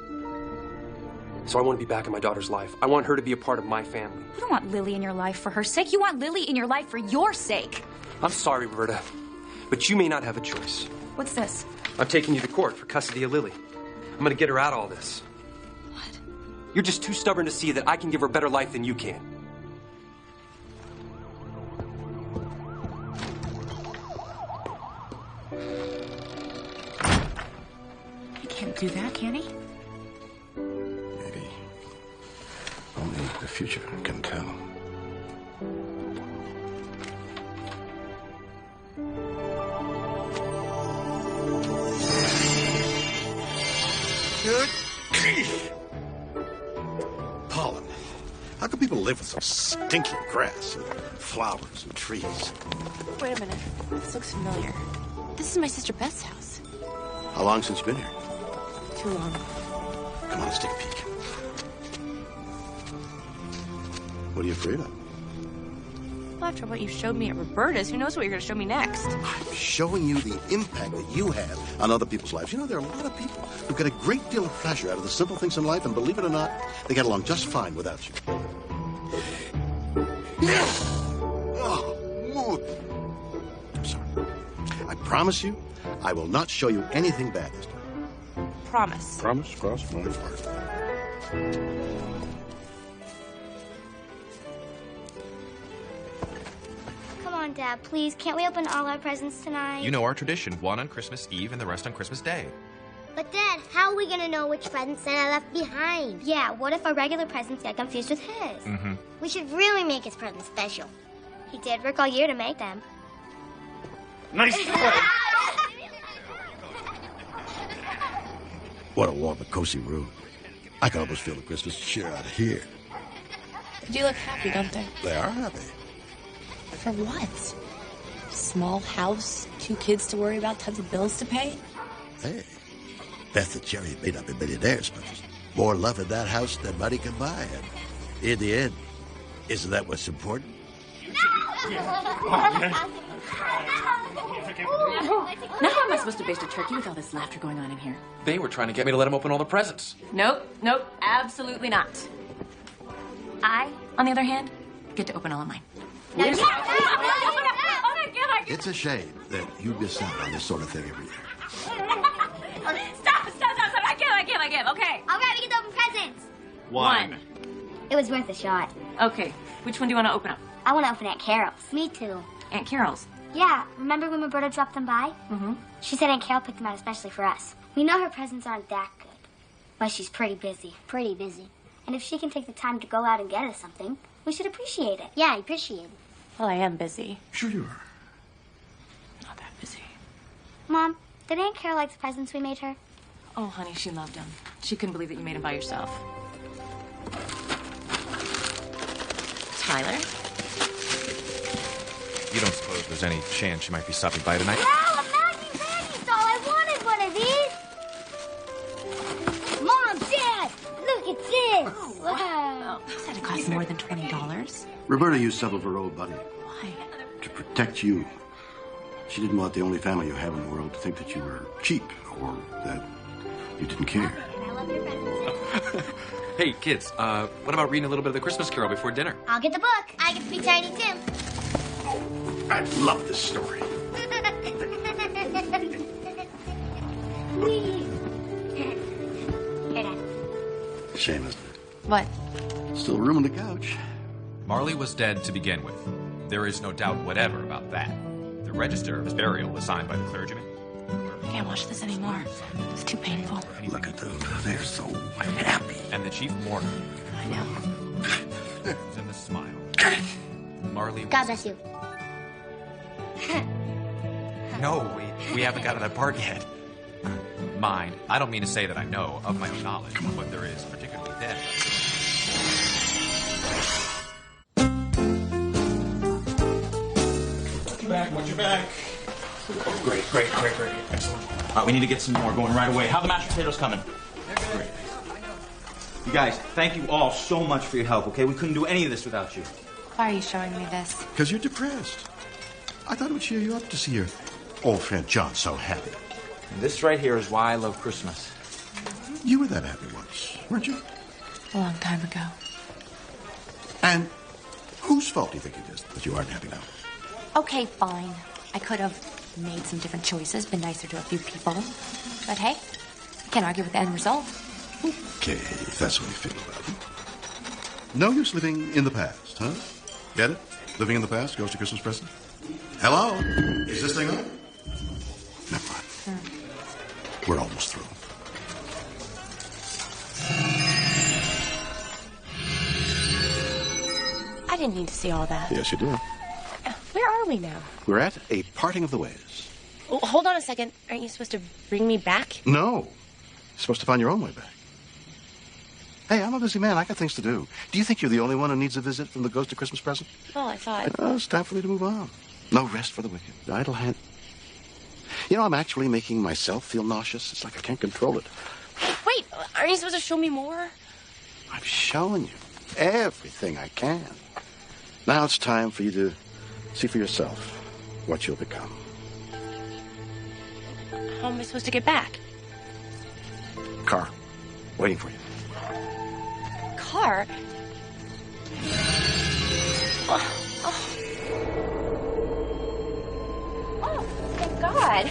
So I want to be back in my daughter's life. I want her to be a part of my family. You don't want Lily in your life for her sake. You want Lily in your life for your sake. I'm sorry, Roberta, but you may not have a choice. What's this? I'm taking you to court for custody of Lily. I'm going to get her out of all this. What? You're just too stubborn to see that I can give her a better life than you can. He can't do that, can he? Maybe. Only the future can tell. Good grief! Pollen. How can people live with such stinking grass and flowers and trees? Wait a minute. This looks familiar. This is my sister Beth's house. How long since you've been here? Too long. Come on, let's take a peek. What are you afraid of? Well, after what you showed me at Roberta's, who knows what you're going to show me next? I'm showing you the impact that you have on other people's lives. You know, there are a lot of people who get a great deal of pleasure out of the simple things in life, and believe it or not, they get along just fine without you. Oh, I'm sorry. I promise you, I will not show you anything bad this time. Promise. Promise? Cross my heart. Come on, Dad, please. Can't we open all our presents tonight? You know our tradition, one on Christmas Eve and the rest on Christmas Day. But, Dad, how are we going to know which presents Santa left behind? Yeah, what if our regular presents get confused with his? Mm-hmm. We should really make his presents special. He did work all year to make them. Nice try. What a warm and cozy room. I can almost feel the Christmas cheer out of here. They do look happy, don't they? They are happy. For what? Small house, 2 kids to worry about, tons of bills to pay? Hey, Beth and Jerry may not be millionaires, but there's more love in that house than money can buy. And in the end, isn't that what's important? Now how am I supposed to baste a turkey with all this laughter going on in here? They were trying to get me to let them open all the presents. Nope, absolutely not. I, on the other hand, get to open all of mine. It's a shame that you miss out on this sort of thing every year. Stop, I can't, okay. All right, we get to open presents. One. It was worth a shot. Okay, which one do you want to open up? I want to open Aunt Carol's. Me too. Aunt Carol's? Yeah, remember when Roberta dropped them by? Mm-hmm. She said Aunt Carol picked them out especially for us. We know her presents aren't that good, but she's pretty busy. Pretty busy. And if she can take the time to go out and get us something, we should appreciate it. Yeah, appreciate it. Well, I am busy. Sure you are. Not that busy. Mom, did Aunt Carol like the presents we made her? Oh, honey, she loved them. She couldn't believe that you made them by yourself. Tyler? You don't suppose there's any chance she might be stopping by tonight? Wow, a Maggie doll! I wanted one of these! Mom, Dad, look at this! Wow. You said it cost more than $20. Roberta used some of her old money Why? to protect you. She didn't want the only family you have in the world to think that you were cheap or that you didn't care. I love your presents. Hey, kids, what about reading a little bit of the Christmas Carol before dinner? I'll get the book. I get to be Tiny Tim. I love this story. Here, Dad. Shame, isn't it? What? Still room on the couch. Marley was dead to begin with. There is no doubt whatever about that. The register of his burial was signed by the clergyman. can't watch this anymore. It's too painful. Look at them. They're so happy. And the chief mourner. I know. And the smile. Marley. God bless you. No, we haven't got to that part yet. Mind, I don't mean to say that I know of my own knowledge what there is particularly dead. Watch your back. Oh, great. Excellent. All right, we need to get some more going right away. How are the mashed potatoes coming? Great. You guys, thank you all so much for your help, okay? We couldn't do any of this without you. Why are you showing me this? Because you're depressed. I thought it would cheer you up to see your old friend John so happy. This right here is why I love Christmas. You were that happy once, weren't you? A long time ago. And whose fault do you think it is that you aren't happy now? Okay, fine. I could have made some different choices, been nicer to a few people. But hey, I can't argue with the end result. Okay, if that's what you feel about it. No use living in the past, huh? Get it? Living in the past goes to Christmas present? Hello? Is this thing on? Never mind. We're almost through. I didn't need to see all that. Yes, you do. Where are we now? We're at a parting of the ways. Oh, hold on a second. Aren't you supposed to bring me back? No. You're supposed to find your own way back. Hey, I'm a busy man. I got things to do. Do you think you're the only one who needs a visit from the ghost of Christmas present? Well, I thought... It's time for me to move on. No rest for the wicked. Idle hand. You know, I'm actually making myself feel nauseous. It's like I can't control it. Wait, aren't you supposed to show me more? I'm showing you everything I can. Now it's time for you to see for yourself what you'll become. How am I supposed to get back? Car, waiting for you. Car? Oh, thank God.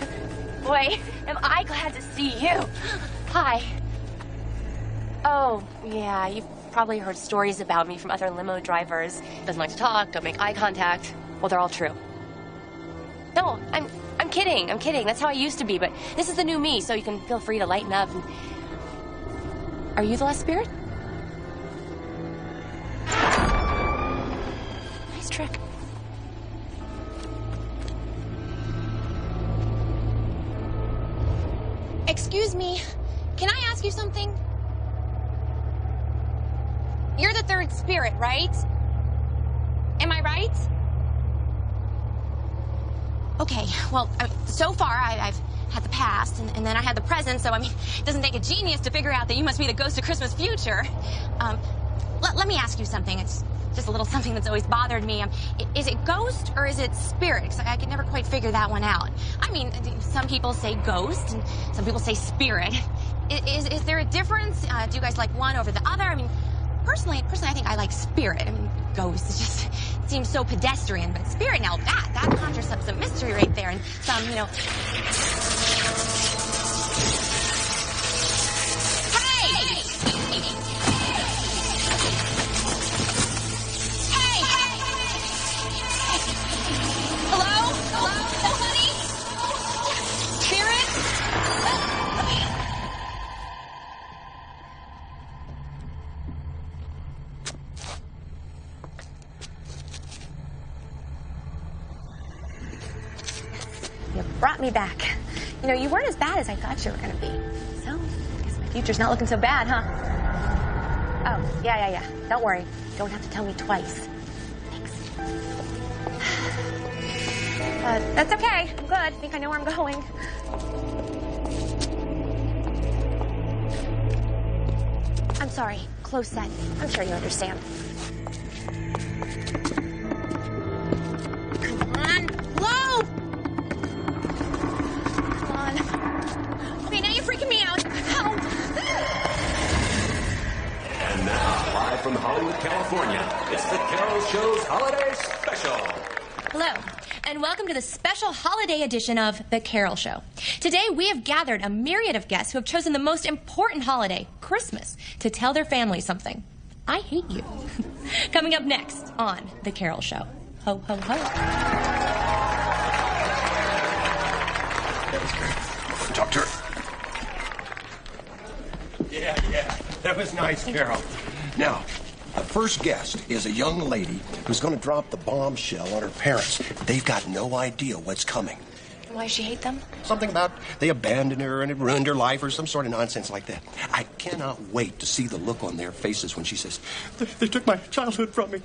Boy, am I glad to see you. Hi. Oh, yeah, you've probably heard stories about me from other limo drivers. Doesn't like to talk, don't make eye contact. Well, they're all true. No, I'm kidding. I'm kidding. That's how I used to be, but this is the new me, so you can feel free to lighten up. Are you the last spirit? Nice trick. Excuse me, can I ask you something? You're the third spirit, right? Am I right? Okay, well, so far I've had the past, and then I had the present, so, I mean, it doesn't take a genius to figure out that you must be the ghost of Christmas future. Let me ask you something. It's just a little something that's always bothered me. Is it ghost or is it spirit? Because I could never quite figure that one out. I mean, some people say ghost, and some people say spirit. Is there a difference? Do you guys like one over the other? I mean, personally, I think I like spirit. I mean, ghost just seems so pedestrian, but spirit, now that conjures up some mystery right there, and some, you know... brought me back. You know, you weren't as bad as I thought you were going to be. So, I guess my future's not looking so bad, huh? Oh, yeah. Don't worry. Don't have to tell me twice. Thanks. That's okay. I'm good. I think I know where I'm going. I'm sorry. Close set. I'm sure you understand. Come on. Whoa! Freaking me out. Help. And now, live from Hollywood, California, it's the Carol Show's Holiday Special. Hello, and welcome to the special holiday edition of The Carol Show. Today, we have gathered a myriad of guests who have chosen the most important holiday, Christmas, to tell their family something. I hate you. Coming up next on The Carol Show. Ho, ho, ho. That was great. talk to her. Yeah. That was nice, Carol. Now, the first guest is a young lady who's going to drop the bombshell on her parents. They've got no idea what's coming. Why does she hate them? Something about they abandoned her and it ruined her life or some sort of nonsense like that. I cannot wait to see the look on their faces when she says, they took my childhood from me.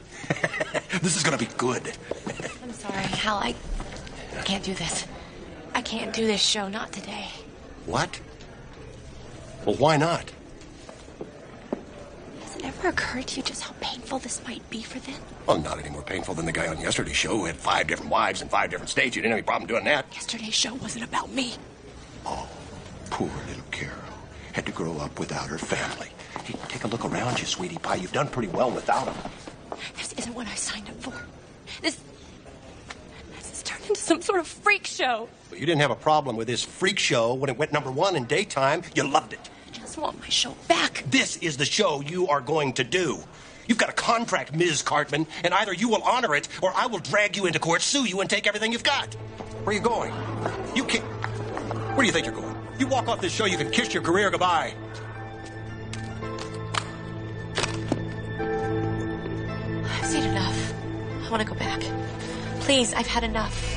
This is going to be good. I'm sorry, Hal. I can't do this. I can't do this show. Not today. What? Well, why not? Has it ever occurred to you just how painful this might be for them? Well, not any more painful than the guy on yesterday's show who had 5 different wives and 5 different states. You didn't have any problem doing that. Yesterday's show wasn't about me. Oh, poor little Carol. Had to grow up without her family. Hey, take a look around you, sweetie pie. You've done pretty well without them. This isn't what I signed up for. This has turned into some sort of freak show. Well, you didn't have a problem with this freak show when it went #1 in daytime. You loved it. I just want my show back. This is the show you are going to do. You've got a contract, Ms. Cartman, and either you will honor it or I will drag you into court, sue you, and take everything you've got. Where are you going? You can't. Where do you think you're going? You walk off this show, you can kiss your career goodbye. I've seen enough. I want to go back. Please, I've had enough.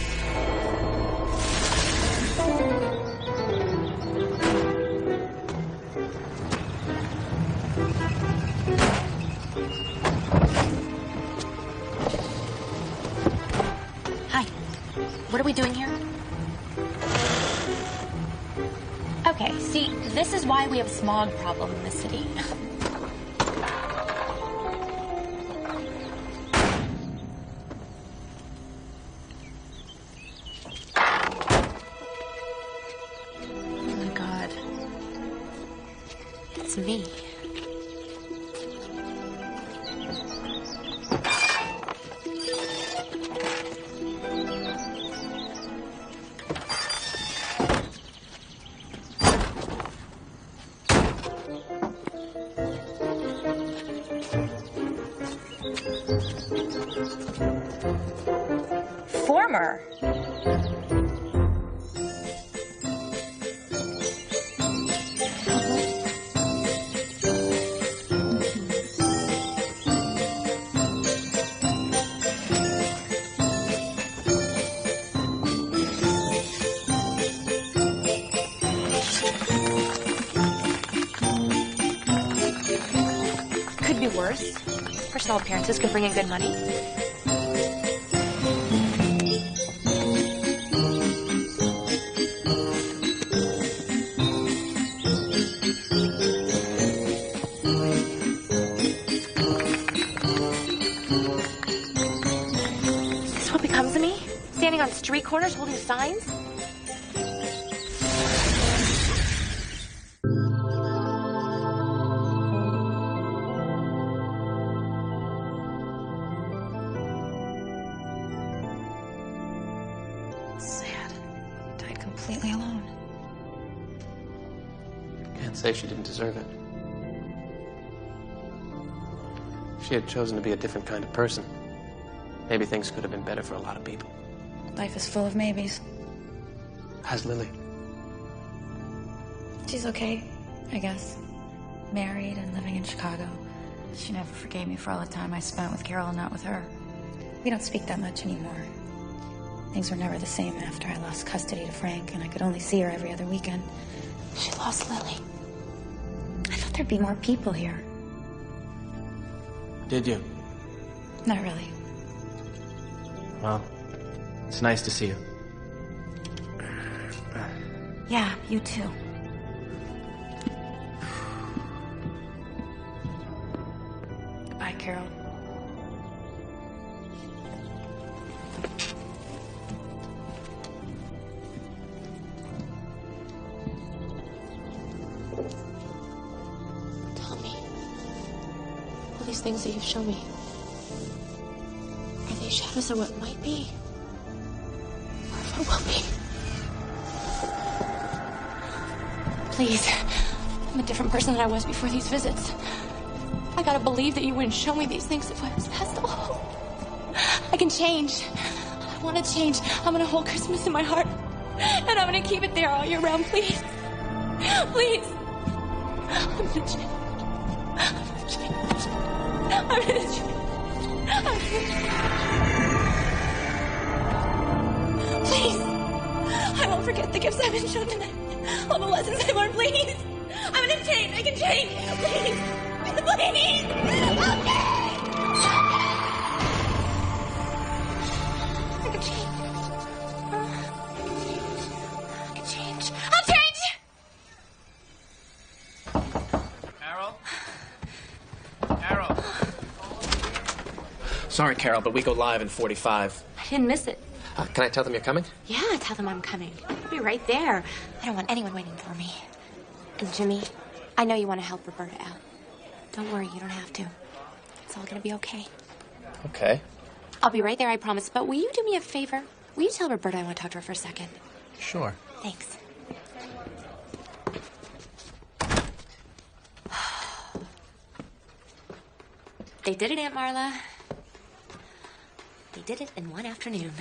Hi. What are we doing here? Okay, see, this is why we have a smog problem in the city. Oh my God. It's me. Former. Could be worse. Personal appearances could bring in good money. Standing on street corners holding signs? Sad. Died completely alone. Can't say she didn't deserve it. If she had chosen to be a different kind of person, maybe things could have been better for a lot of people. Life is full of maybes. How's Lily? She's okay, I guess. Married and living in Chicago. She never forgave me for all the time I spent with Carol and not with her. We don't speak that much anymore. Things were never the same after I lost custody to Frank, and I could only see her every other weekend. She lost Lily. I thought there'd be more people here. Did you? Not really. Well, it's nice to see you. Yeah, you too. Goodbye, Carol. Tell me, all these things that you've shown me, are they shadows of what might be? Or if it will be? Please, I'm a different person than I was before these visits. I gotta believe that you wouldn't show me these things if I was past all hope. I can change. I want to change. I'm gonna hold Christmas in my heart. And I'm gonna keep it there all year round, please. Please. I'm gonna change. I'm gonna change. I'm gonna change. Please. I won't forget the gifts I've been shown tonight. All the lessons I learned, please. I'm gonna change. I can change. Please. Please. I'll change. I can change. I can change. I'll change. Carol? Sorry, Carol, but we go live in 45. I didn't miss it. Can I tell them you're coming? Yeah, tell them I'm coming. I'll be right there. I don't want anyone waiting for me. And Jimmy, I know you want to help Roberta out. Don't worry, you don't have to. It's all gonna be okay. Okay. I'll be right there, I promise. But will you do me a favor? Will you tell Roberta I want to talk to her for a second? Sure. Thanks. They did it, Aunt Marla. They did it in one afternoon.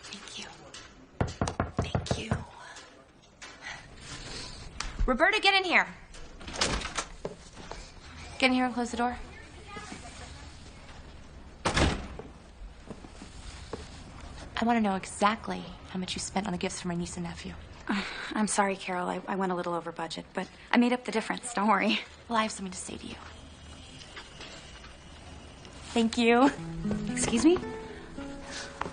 Thank you. Thank you. Roberta, get in here. Get in here and close the door. I want to know exactly how much you spent on the gifts for my niece and nephew. I'm sorry, Carol. I went a little over budget, but I made up the difference. Don't worry. Well, I have something to say to you. Thank you. Excuse me?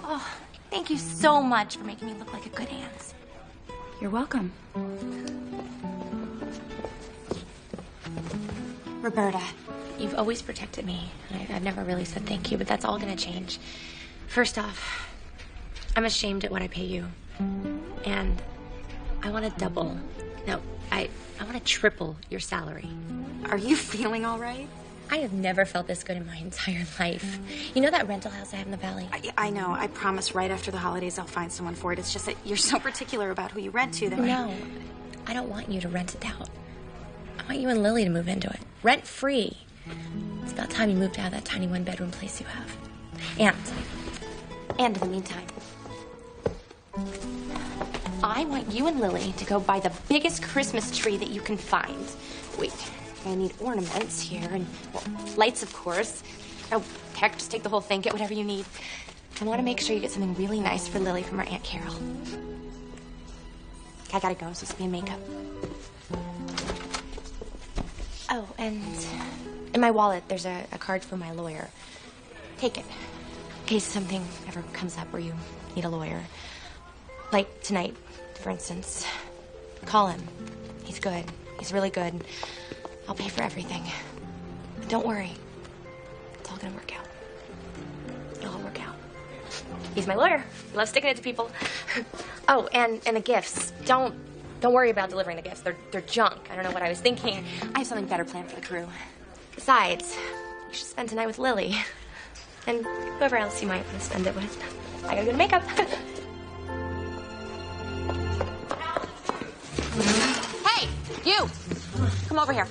Oh, thank you so much for making me look like a good aunt. You're welcome. Roberta, you've always protected me. I've never really said thank you, but that's all going to change. First off, I'm ashamed at what I pay you. And I want to double. No, I want to triple your salary. Are you feeling all right? I have never felt this good in my entire life. You know that rental house I have in the valley? I know. I promise right after the holidays I'll find someone for it. It's just that you're so particular about who you rent to that No, I don't want you to rent it out. I want you and Lily to move into it. Rent free. It's about time you moved out of that tiny one-bedroom place you have. And in the meantime, I want you and Lily to go buy the biggest Christmas tree that you can find. Wait. I need ornaments here and, well, lights, of course. Oh, heck, just take the whole thing. Get whatever you need. I want to make sure you get something really nice for Lily from her Aunt Carol. I gotta go, so it's me and makeup. Oh, and in my wallet, there's a card for my lawyer. Take it, in case something ever comes up where you need a lawyer. Like tonight, for instance. Call him. He's good. He's really good. I'll pay for everything. Don't worry. It's all gonna work out. It'll all work out. He's my lawyer. He loves sticking it to people. Oh, and the gifts. Don't worry about delivering the gifts. They're junk. I don't know what I was thinking. I have something better planned for the crew. Besides, you should spend tonight with Lily. And whoever else you might want to spend it with. I gotta go to makeup. Hey, you! Come over here.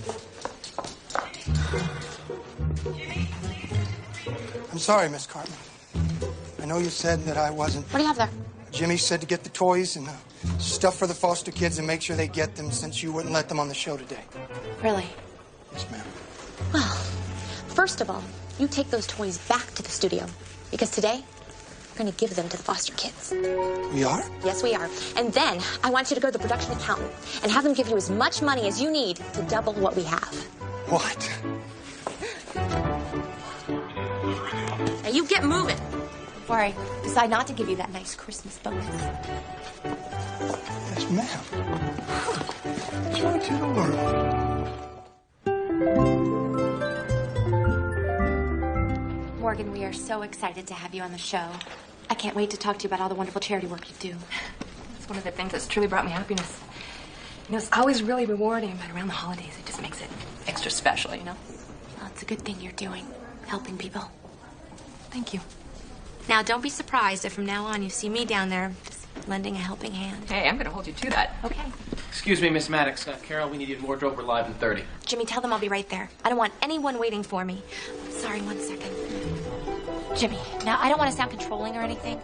I'm sorry, Miss Cartman. I know you said that I wasn't... What do you have there? Jimmy said to get the toys and stuff for the foster kids and make sure they get them since you wouldn't let them on the show today. Really? Yes, ma'am. Well, first of all, you take those toys back to the studio. Because today, we're going to give them to the foster kids. We are? Yes, we are. And then I want you to go to the production accountant and have them give you as much money as you need to double what we have. What? Now you get moving before I decide not to give you that nice Christmas bonus. Yes, ma'am. Joy to the world. Morgan, we are so excited to have you on the show. I can't wait to talk to you about all the wonderful charity work you do. It's one of the things that's truly brought me happiness. You know, it's always really rewarding, but around the holidays, it just makes it extra special, you know? Well, it's a good thing you're doing, helping people. Thank you. Now, don't be surprised if from now on you see me down there just lending a helping hand. Hey, I'm going to hold you to that. Okay. Excuse me, Miss Maddox. Carol, we need you in wardrobe. We're live in 30. Jimmy, tell them I'll be right there. I don't want anyone waiting for me. Sorry, 1 second. Jimmy, now, I don't want to sound controlling or anything,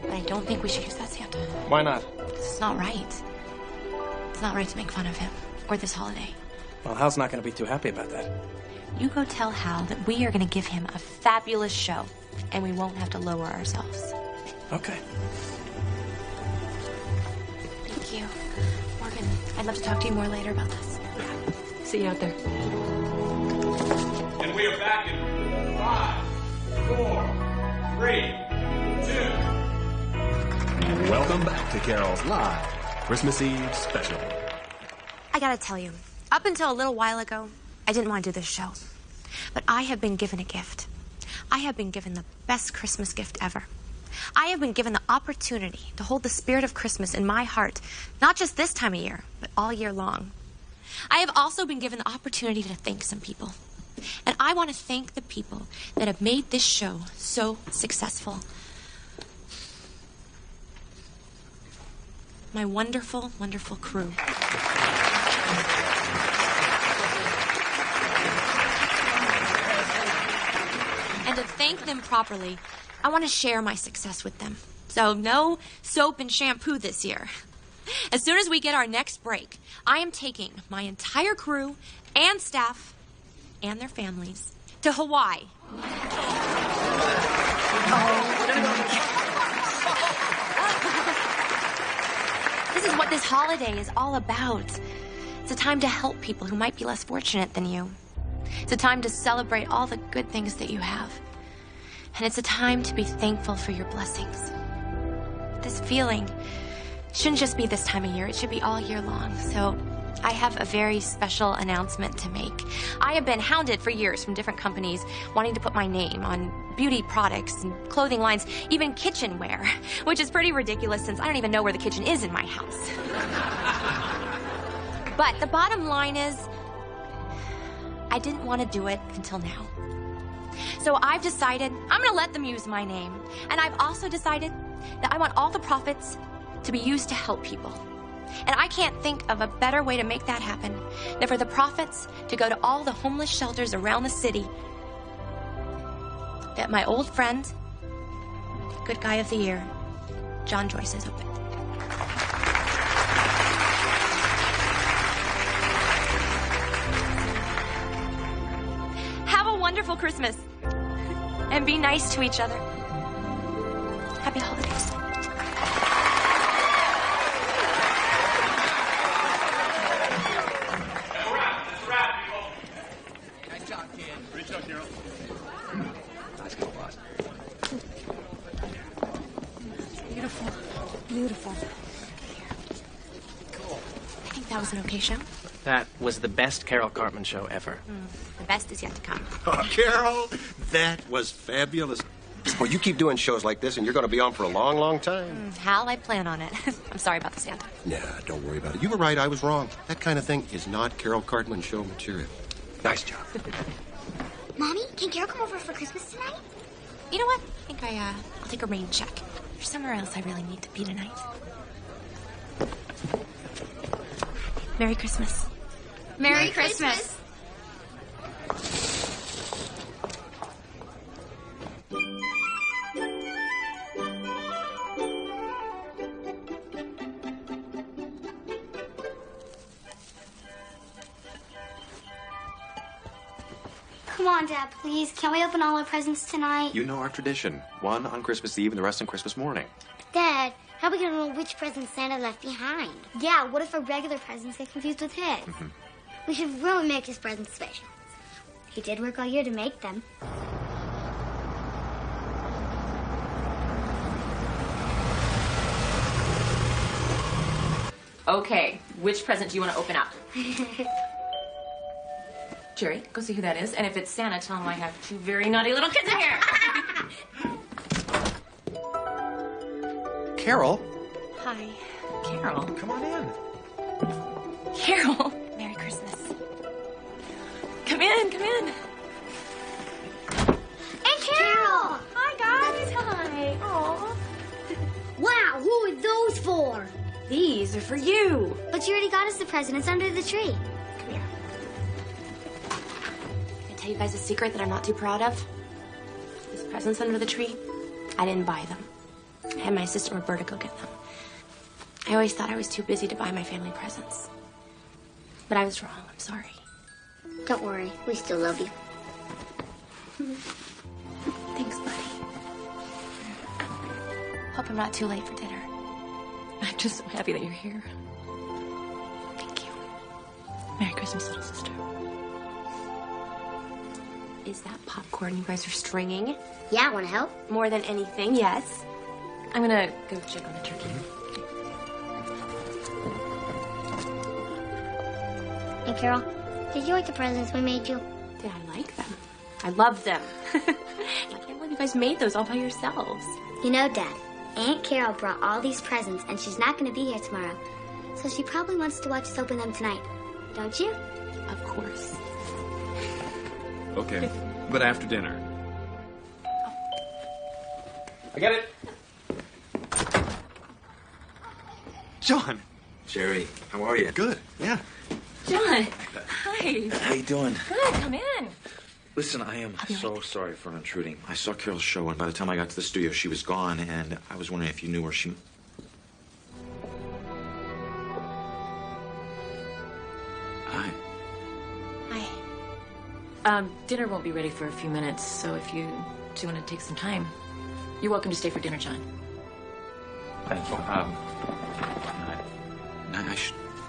but I don't think we should use that Santa. Why not? It's not right. It's not right to make fun of him or this holiday. Well, Hal's not going to be too happy about that. You go tell Hal that we are going to give him a fabulous show, and we won't have to lower ourselves. Okay. Thank you. Morgan, I'd love to talk to you more later about this. See you out there. And we are back in 5, 4, 3, 2. Welcome back to Carol's Live Christmas Eve special. I gotta tell you, up until a little while ago, I didn't want to do this show. But I have been given a gift. I have been given the best Christmas gift ever. I have been given the opportunity to hold the spirit of Christmas in my heart, not just this time of year, but all year long. I have also been given the opportunity to thank some people. And I want to thank the people that have made this show so successful. My wonderful, wonderful crew. And to thank them properly, I want to share my success with them. So no soap and shampoo this year. As soon as we get our next break, I am taking my entire crew and staff and their families to Hawaii. This is what this holiday is all about. It's a time to help people who might be less fortunate than you. It's a time to celebrate all the good things that you have. And it's a time to be thankful for your blessings. This feeling shouldn't just be this time of year. It should be all year long. So I have a very special announcement to make. I have been hounded for years from different companies wanting to put my name on beauty products and clothing lines, even kitchenware, which is pretty ridiculous since I don't even know where the kitchen is in my house. But the bottom line is, I didn't want to do it until now. So I've decided I'm going to let them use my name. And I've also decided that I want all the profits to be used to help people. And I can't think of a better way to make that happen than for the profits to go to all the homeless shelters around the city that my old friend, Good Guy of the Year, John Joyce has opened. Have a wonderful Christmas. And be nice to each other. Happy holidays. Beautiful. Beautiful. Cool. I think that was an okay show. That was the best Carol Cartman show ever. The best is yet to come. Oh, Carol, that was fabulous. Well, you keep doing shows like this, and you're going to be on for a long, long time. Hal, I plan on it. I'm sorry about the Santa. Nah, don't worry about it. You were right. I was wrong. That kind of thing is not Carol Cartman show material. Nice job. Mommy, can Carol come over for Christmas tonight? You know what? I think I'll take a rain check. There's somewhere else I really need to be tonight. Merry Christmas. Merry Christmas. Come on, Dad, please. Can't we open all our presents tonight? You know our tradition. One on Christmas Eve and the rest on Christmas morning. Dad, how are we gonna know which presents Santa left behind? Yeah, what if our regular presents get confused with his? We should really make his presents special. He did work all year to make them. Okay, which present do you want to open up? Jerry, go see who that is. And if it's Santa, tell him I have two very naughty little kids in here. Carol? Hi. Carol. Come on in. Carol. Merry Christmas. Come in, come in. And Carol! Hi, guys. Hi. Aw. Wow, who are those for? These are for you. But you already got us the presents under the tree. Come here. Can I tell you guys a secret that I'm not too proud of? These presents under the tree, I didn't buy them. I had my sister Roberta go get them. I always thought I was too busy to buy my family presents. But I was wrong. I'm sorry. Don't worry. We still love you. Thanks, buddy. Hope I'm not too late for dinner. I'm just so happy that you're here. Thank you. Merry Christmas, little sister. Is that popcorn you guys are stringing? Yeah, want to help? More than anything, yes. I'm gonna go check on the turkey. Hey, Carol, did you like the presents we made you? Did I like them? I love them. I can't believe you guys made those all by yourselves. You know, Dad, Aunt Carol brought all these presents, and she's not going to be here tomorrow. So she probably wants to watch us open them tonight. Don't you? Of course. Okay, but after dinner. I got it. John. Jerry, how are you? Good, yeah. John, hi. How you doing? Good, come in. Listen, I am so sorry for intruding. I saw Carol's show, and by the time I got to the studio, she was gone, and I was wondering if you knew where she... Hi. Hi. Dinner won't be ready for a few minutes, so if you do want to take some time, you're welcome to stay for dinner, John. Thank you.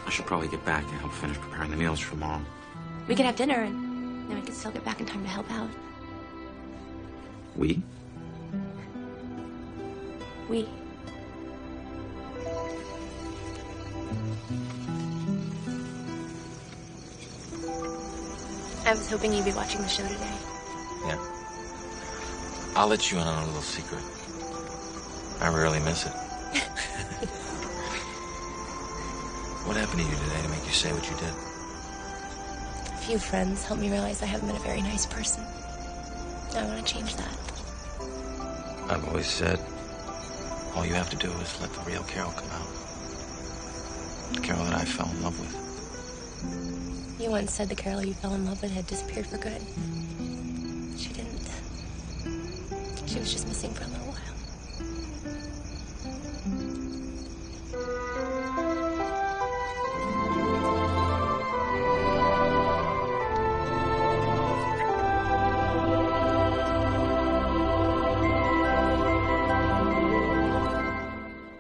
I should probably get back and help finish preparing the meals for tomorrow. We could have dinner, and then we could still get back in time to help out. We? We. I was hoping you'd be watching the show today. Yeah. I'll let you in on a little secret. I rarely miss it. What happened to you today to make you say what you did? A few friends helped me realize I haven't been a very nice person. I want to change that. I've always said, all you have to do is let the real Carol come out. The Carol that I fell in love with. You once said the Carol you fell in love with had disappeared for good. She didn't. She was just missing for a little while.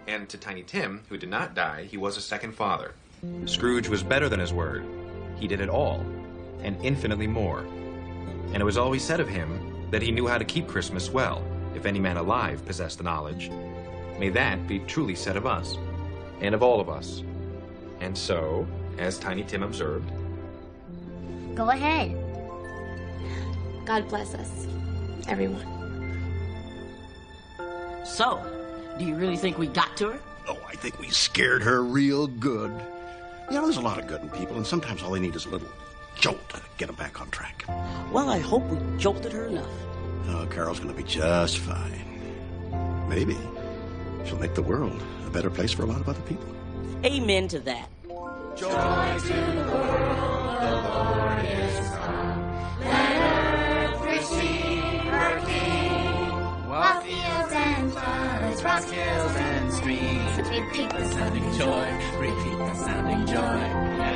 And to Tiny Tim, who did not die, he was a second father. Scrooge was better than his word. He did it all, and infinitely more. And it was always said of him that he knew how to keep Christmas well, if any man alive possessed the knowledge. May that be truly said of us, and of all of us. And so, as Tiny Tim observed, Go ahead. God bless us, everyone. So, do you really think we got to her? Oh, I think we scared her real good. You know, there's a lot of good in people, and sometimes all they need is a little jolt to get them back on track. Well, I hope we jolted her enough. Oh, Carol's gonna be just fine. Maybe she'll make the world a better place for a lot of other people. Amen to that. Joy to the world, the Lord is come. Let earth receive her King. While fields and floods, rocks, hills and streams, repeat the sounding joy, repeat the sounding joy.